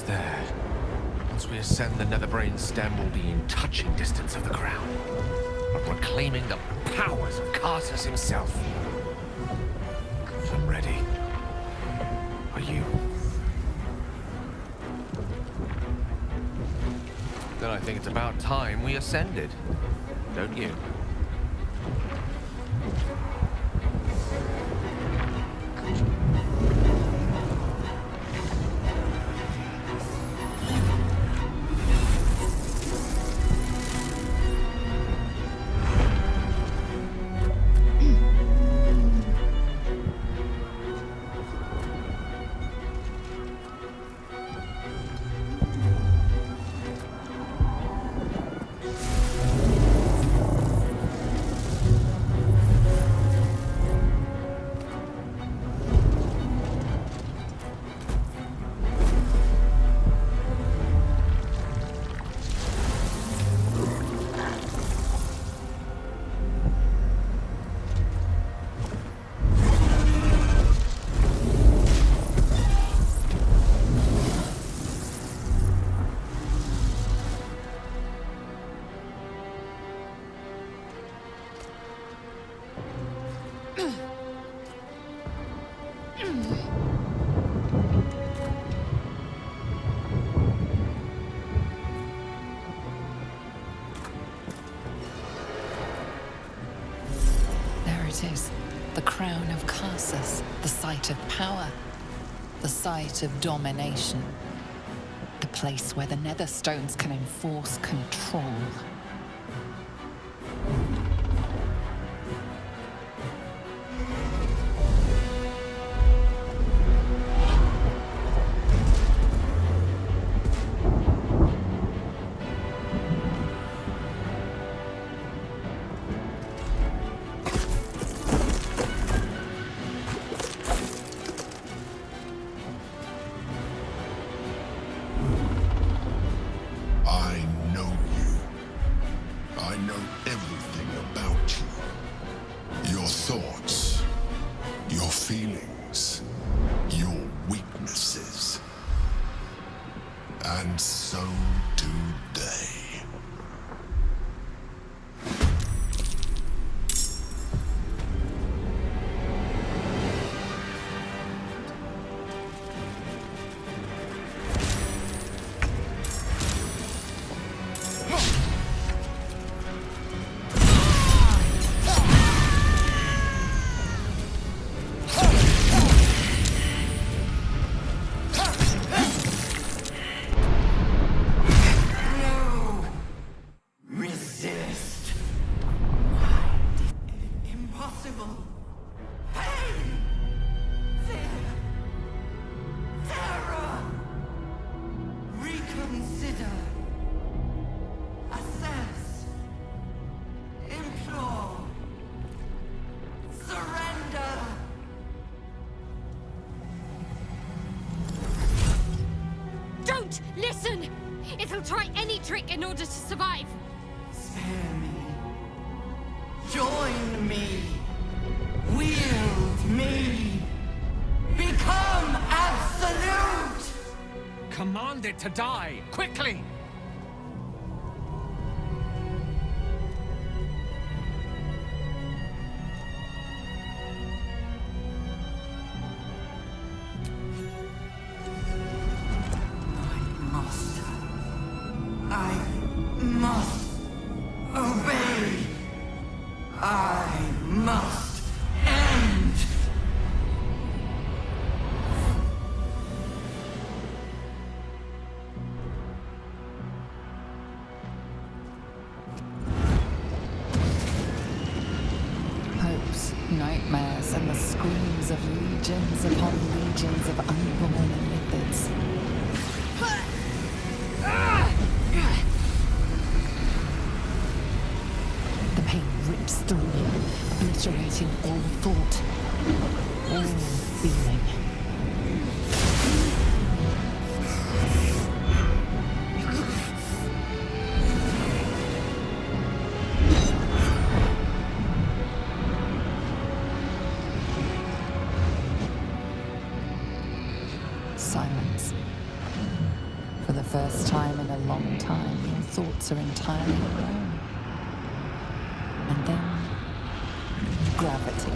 There. Once we ascend, the Netherbrain stem will be in touching distance of the crown, but reclaiming the powers of Karsus himself. I'm ready. Are you? Then I think it's about time we ascended, don't you? It is the crown of Karsus, the site of power, the site of domination, the place where the Netherstones can enforce control. And so do they. Listen! It'll try any trick in order to survive. Spare me. Join me. Wield me. Become absolute! Command it to die, quickly! I must obey. I must end. Hopes, nightmares, and the screams of legions upon legions of unborn lipids. The pain rips through you, obliterating all thought, all feeling. Silence. first time in a long time, your thoughts are entirely alone. And then, gravity.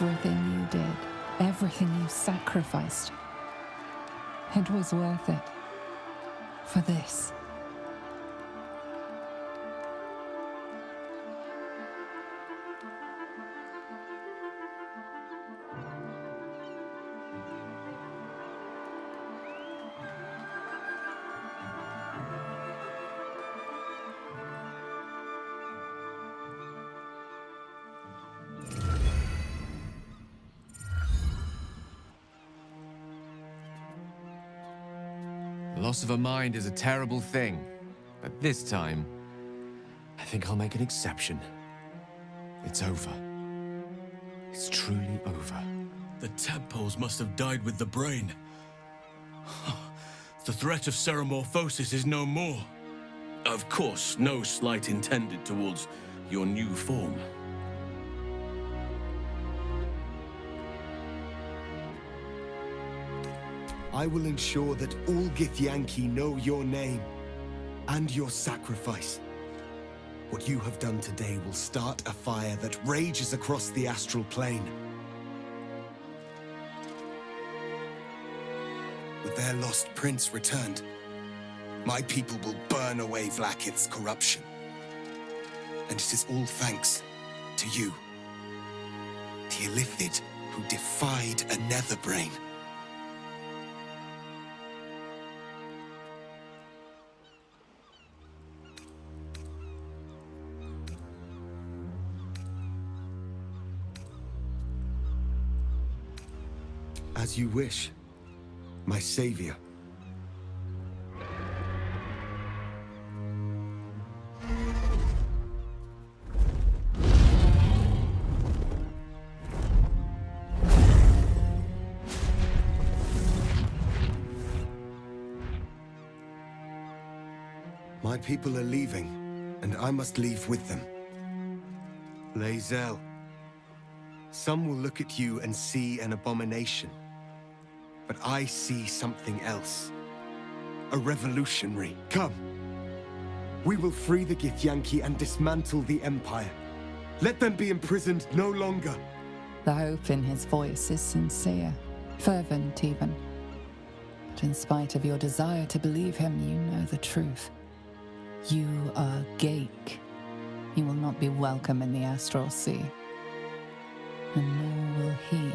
Everything you did, everything you sacrificed, it was worth it. For this. Loss of a mind is a terrible thing, but this time, I think I'll make an exception. It's over. It's truly over. The tadpoles must have died with the brain. The threat of ceremorphosis is no more. Of course, no slight intended towards your new form. I will ensure that all Githyanki know your name and your sacrifice. What you have done today will start a fire that rages across the astral plane. With their lost prince returned, my people will burn away Vlaakith's corruption. And it is all thanks to you, the Illithid who defied a Netherbrain. As you wish, my savior. My people are leaving, and I must leave with them. Lae'zel. Some will look at you and see an abomination. But I see something else. A revolutionary. Come. We will free the Githyanki and dismantle the Empire. Let them be imprisoned no longer. The hope in his voice is sincere, fervent even. But in spite of your desire to believe him, you know the truth. You are Geik. You will not be welcome in the Astral Sea. And nor will he.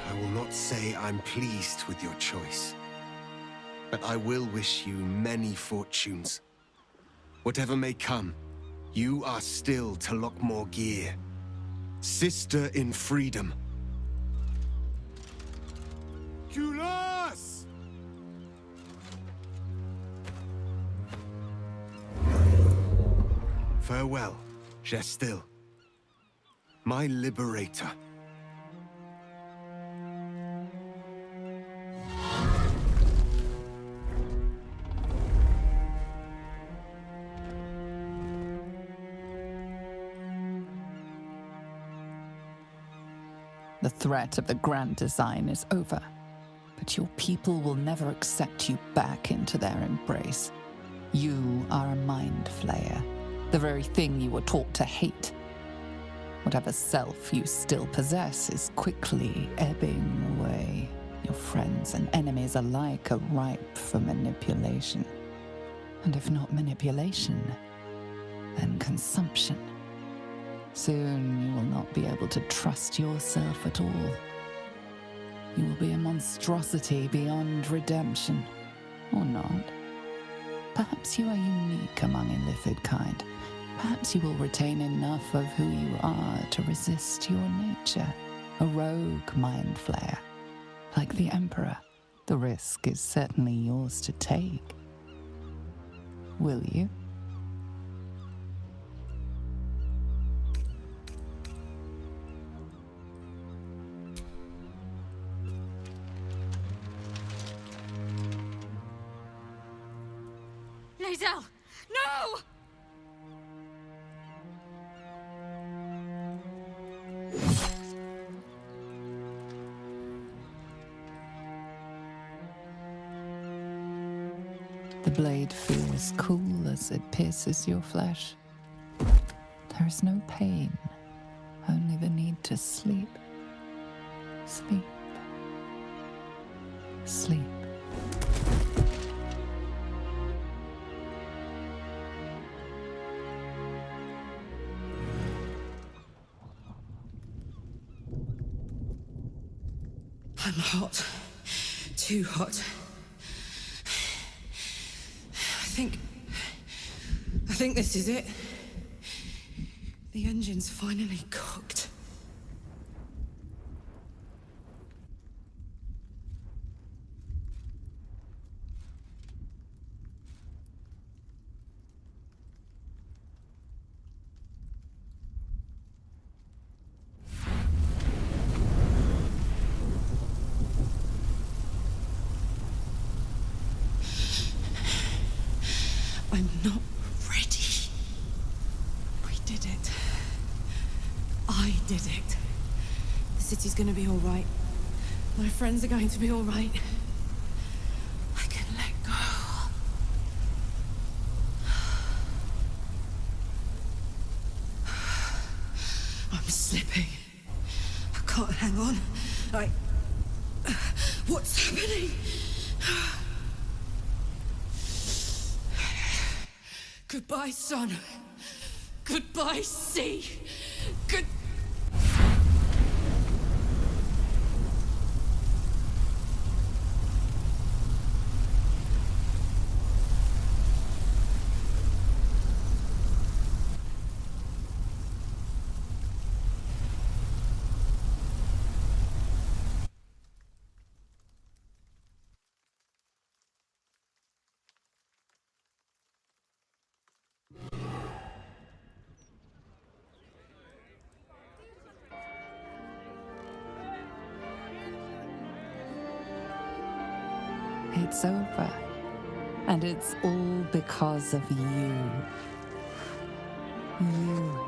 I will not say I'm pleased with your choice. But I will wish you many fortunes. Whatever may come, you are still Talok Morgir. Sister in freedom. Kulas! Farewell, Gestil. My liberator. The threat of the Grand Design is over, but your people will never accept you back into their embrace. You are a mind flayer, the very thing you were taught to hate. Whatever self you still possess is quickly ebbing away. Your friends and enemies alike are ripe for manipulation. And if not manipulation, then consumption. Soon you will not be able to trust yourself at all. You will be a monstrosity beyond redemption. Or not. Perhaps you are unique among illithid kind. Perhaps you will retain enough of who you are to resist your nature. A rogue mind flayer. Like the Emperor, the risk is certainly yours to take. Will you? Lae'zel! No! The blade feels cool as it pierces your flesh. There is no pain, only the need to sleep. Sleep. Sleep. I'm hot. Too hot. I think this is it. The engine's finally cooked. I'm not ready. We did it. I did it. The city's gonna be all right. My friends are going to be all right. I can let go. I'm slipping. I can't hang on. What's happening? Goodbye, sun. Goodbye, sea. Good... It's over. And it's all because of you. You,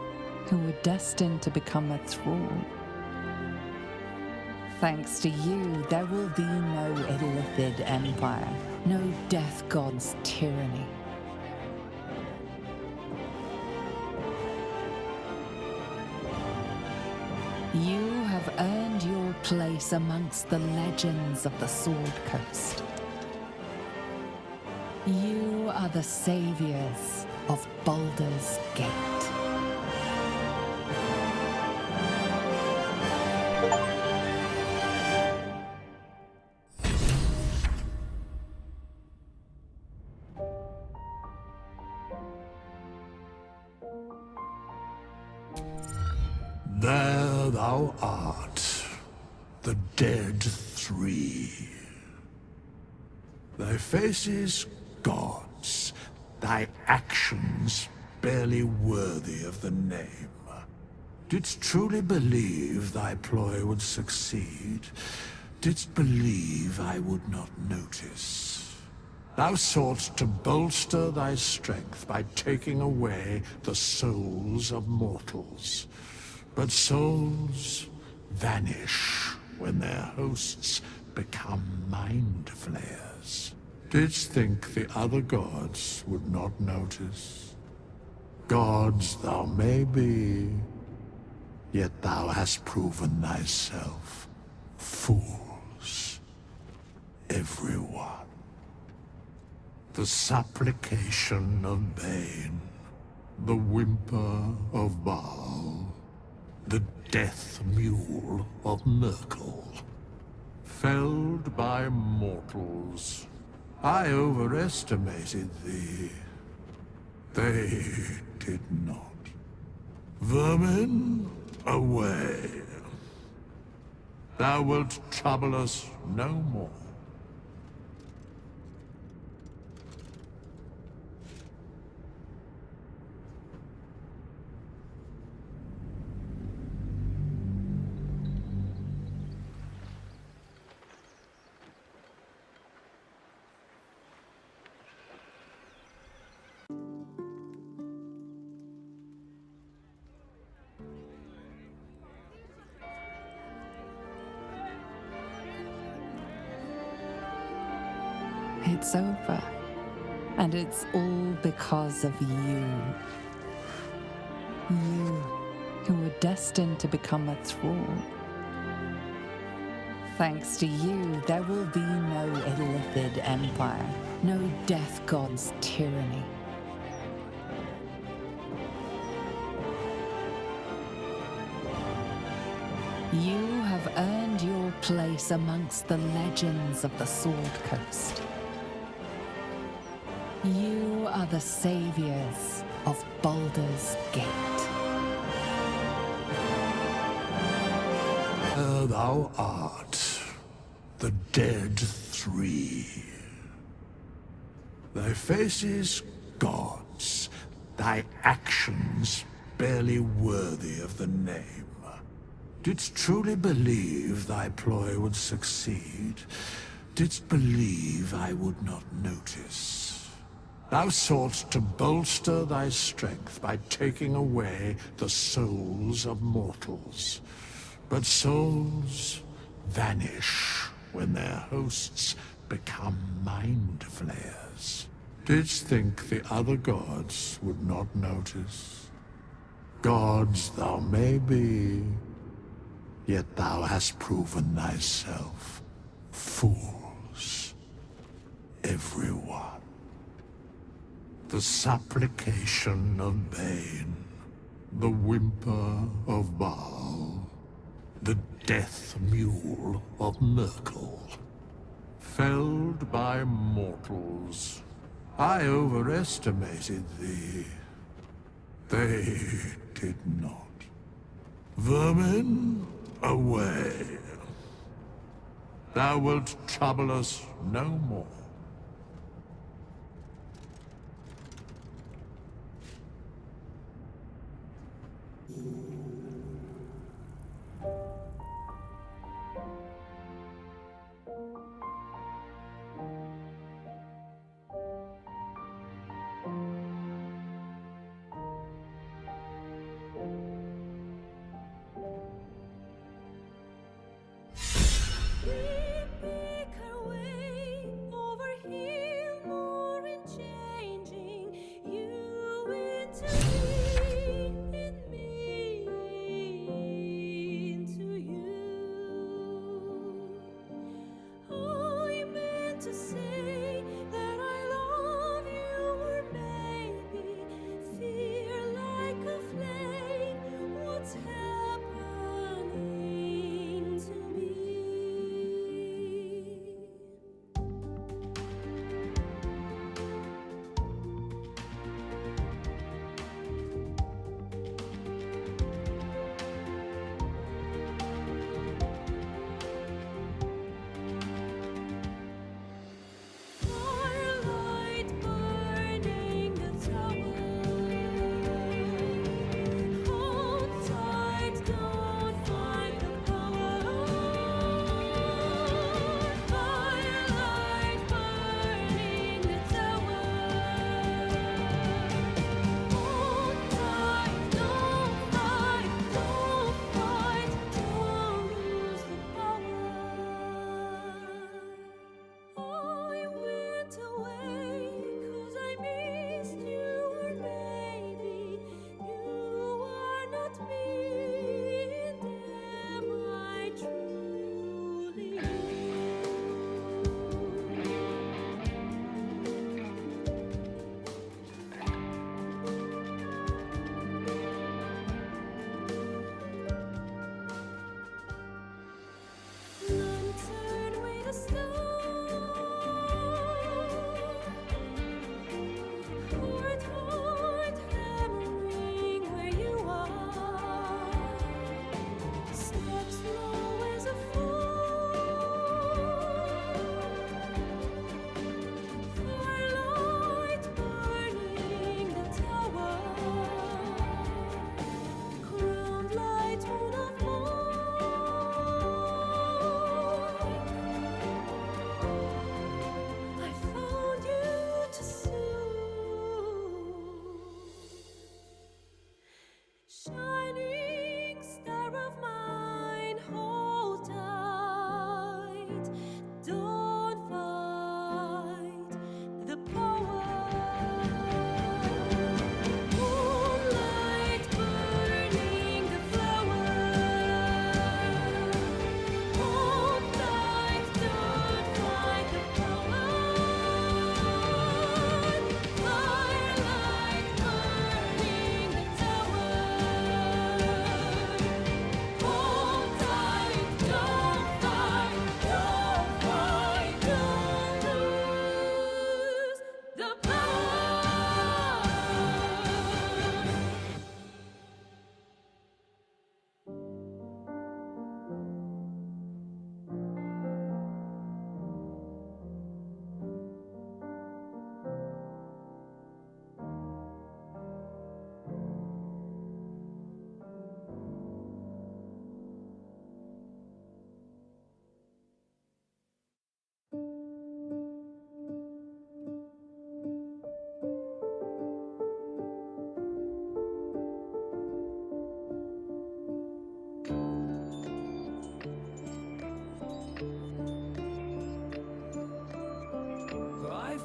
who were destined to become a thrall. Thanks to you, there will be no Illithid Empire, no Death God's tyranny. You have earned your place amongst the legends of the Sword Coast. You are the saviors of Baldur's Gate. There thou art, the dead three. Thy faces gods, thy actions barely worthy of the name. Didst truly believe thy ploy would succeed? Didst believe I would not notice? Thou soughtst to bolster thy strength by taking away the souls of mortals. But souls vanish when their hosts become mind flayers. Didst think the other gods would not notice? Gods thou may be, yet thou hast proven thyself fools, everyone. The supplication of Bane, the whimper of Baal, the death mule of Merkel. Felled by mortals, I overestimated thee. They did not. Vermin, away. Thou wilt trouble us no more. It's over. And it's all because of you. You, who were destined to become a thrall. Thanks to you, there will be no Illithid Empire, no Death God's tyranny. You have earned your place amongst the legends of the Sword Coast. You are the saviors of Baldur's Gate. There thou art, the dead three. Thy faces gods, thy actions barely worthy of the name. Didst truly believe thy ploy would succeed? Didst believe I would not notice? Thou soughtst to bolster thy strength by taking away the souls of mortals. But souls vanish when their hosts become mind flayers. Didst think the other gods would not notice? Gods thou may be, yet thou hast proven thyself fools, everyone. The supplication of Bane, the whimper of Baal, the death mule of Merkel. Felled by mortals, I overestimated thee. They did not. Vermin, away. Thou wilt trouble us no more.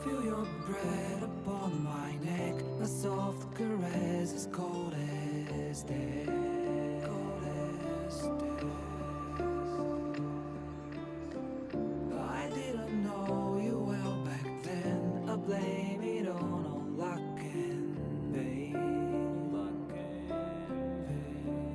feel your breath upon my neck, a soft caress as cold as death. Cold as death. I didn't know you well back then. I blame it on all luck and vain. Luck and vain.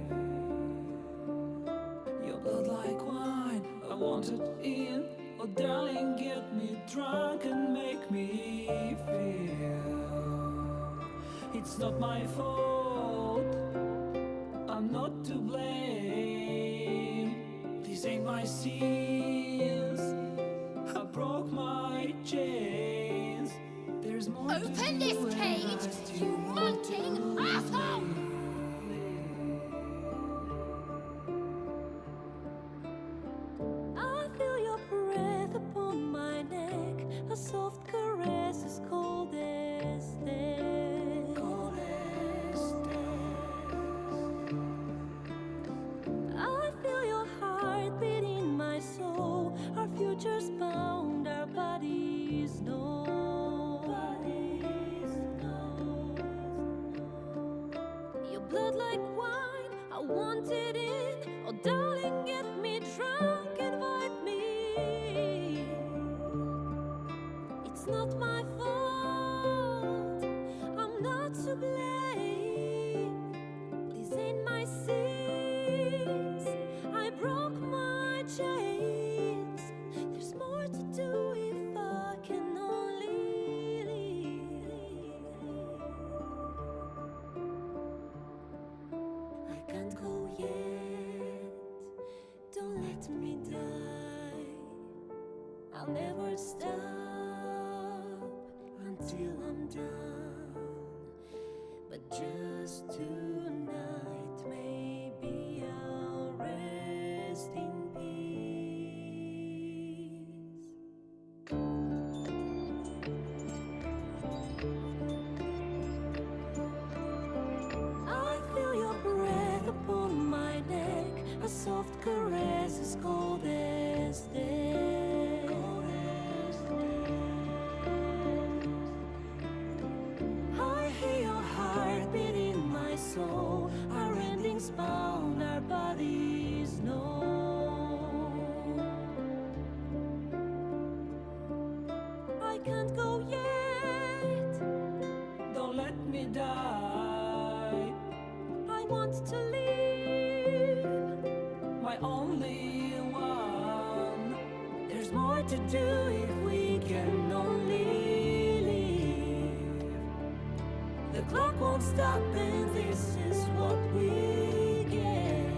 Your blood like wine, I want it in. Oh darling, get me drunk and make me feel it's not my fault, I'm not to blame. These ain't my sins, I broke my chains. There's more to Open do this and cage, I still you want to munting asshole! I feel your breath upon my neck, a soft caress as cold as death. Cold as death. I feel your heart beat in my soul, our futures bound, our bodies know. Your blood like wine, I want it in. Oh darling, get me drunk, invite me. It's not my fault, I'm not to blame. These ain't my sins, I broke my chains. There's more to do if I can only leave. I can't go yet, don't let me die. I'll never stop until I'm done. But just tonight, maybe I'll rest in peace. I feel your breath upon my neck, a soft caress as cold as death. Cold as death. I hear your heart beat in my soul, our endings bound, our bodies know. I can't go yet, don't let me die. I want to live, my only one. There's more to do if we can only live. The clock won't stop and this is what we get.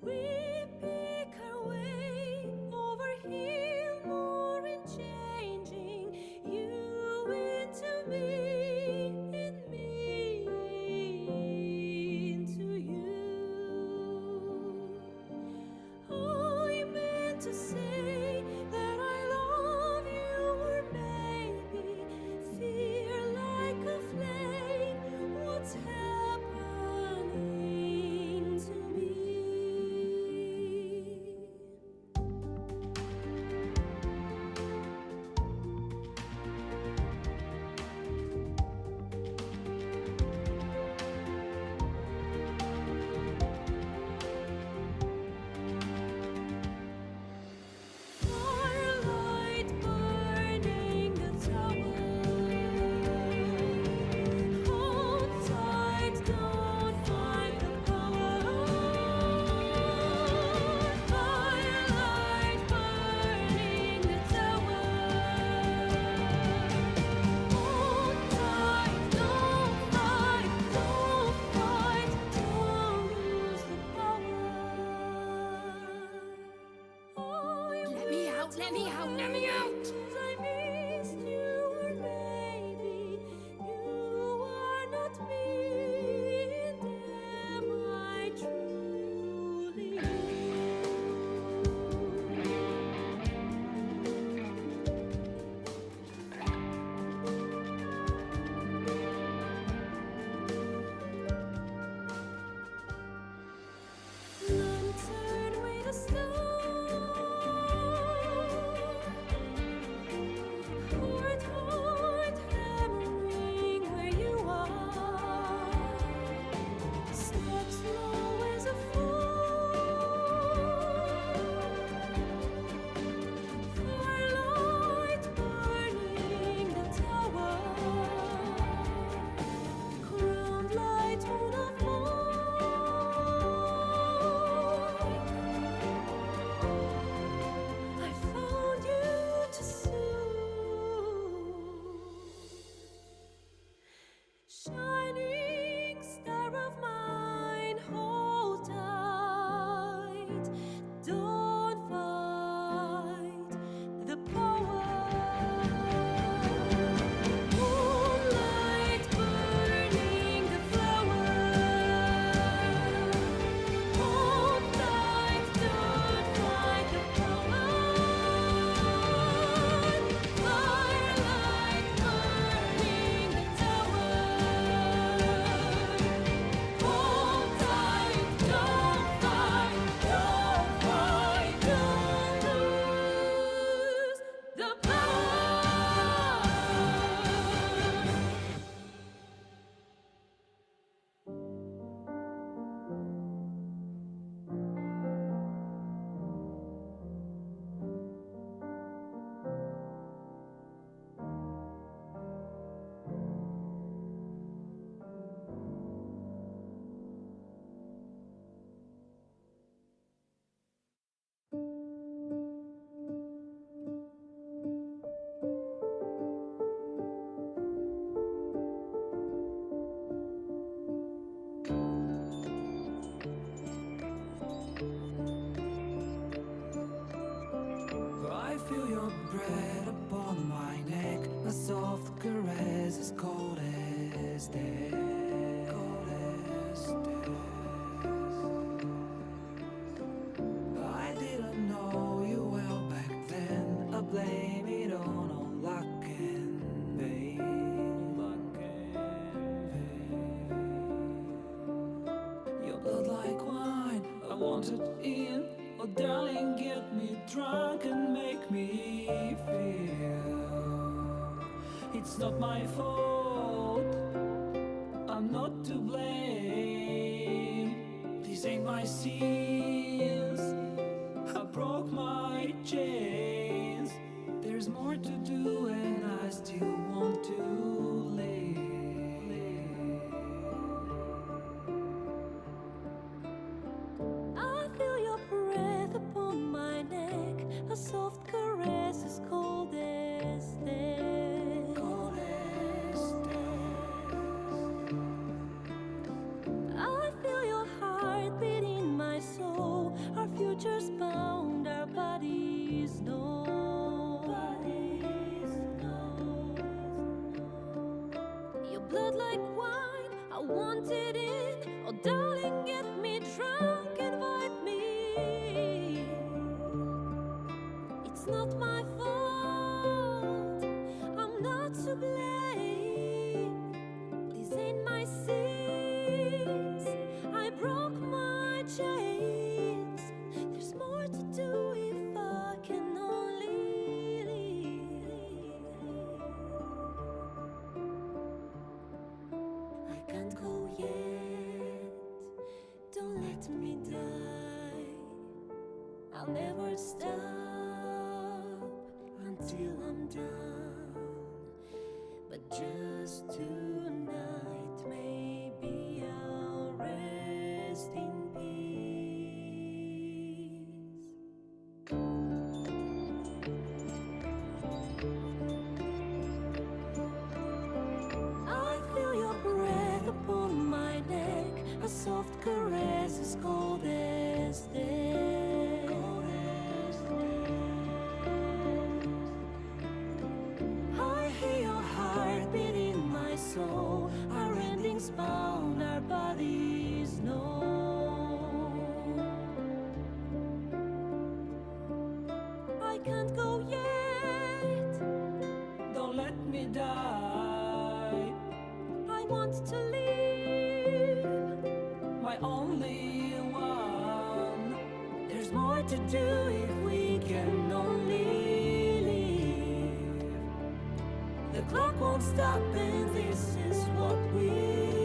We pick our way over hill, more in changing you into me, and me into you. I meant to say that I love you, or maybe fear like a flame. What's happening to me? Firelight burning the tower. Hold tight, don't fight the power. Firelight burning the tower. Hold tight, don't fight, don't fight, don't lose the power. Let me out, let me out, let me out! I missed you, or maybe you are not me, and am I truly you? Lantern with a star, heart, heart hammering where you are. Step slow as a fall. Firelight burning the tower. Crowned light moon of I found you too soon. Shining star of mine, hold tight. Don't fight the power. Moonlight burning the flower. Hold tight, don't fight the power. Firelight burning the tower. Hold tight, don't fight, don't lose the power. I feel your breath upon my neck, a soft caress as cold as death. Cold as death. I didn't know you well back then. I blame it on luck and pain. Luck and pain. Your blood like wine, I want it in. Oh, darling, get me drunk and make me feel it's not my fault. I'm not to blame. These ain't my sins. I broke my chains. There's more to do, and I still want to live. I feel your breath upon my neck, a soft caress as cold as death. Cold as death. I feel your heart beat in my soul. I'll never stop until I'm done. But just tonight, maybe I'll rest in peace. I feel your breath upon my neck, a soft caress as cold as death. I hear your heartbeat in my soul, our endings bound, our bodies know. I can't go yet, Don't let me die. I want to live, My only one. There's more to do if we can only live. the clock won't stop and this is what we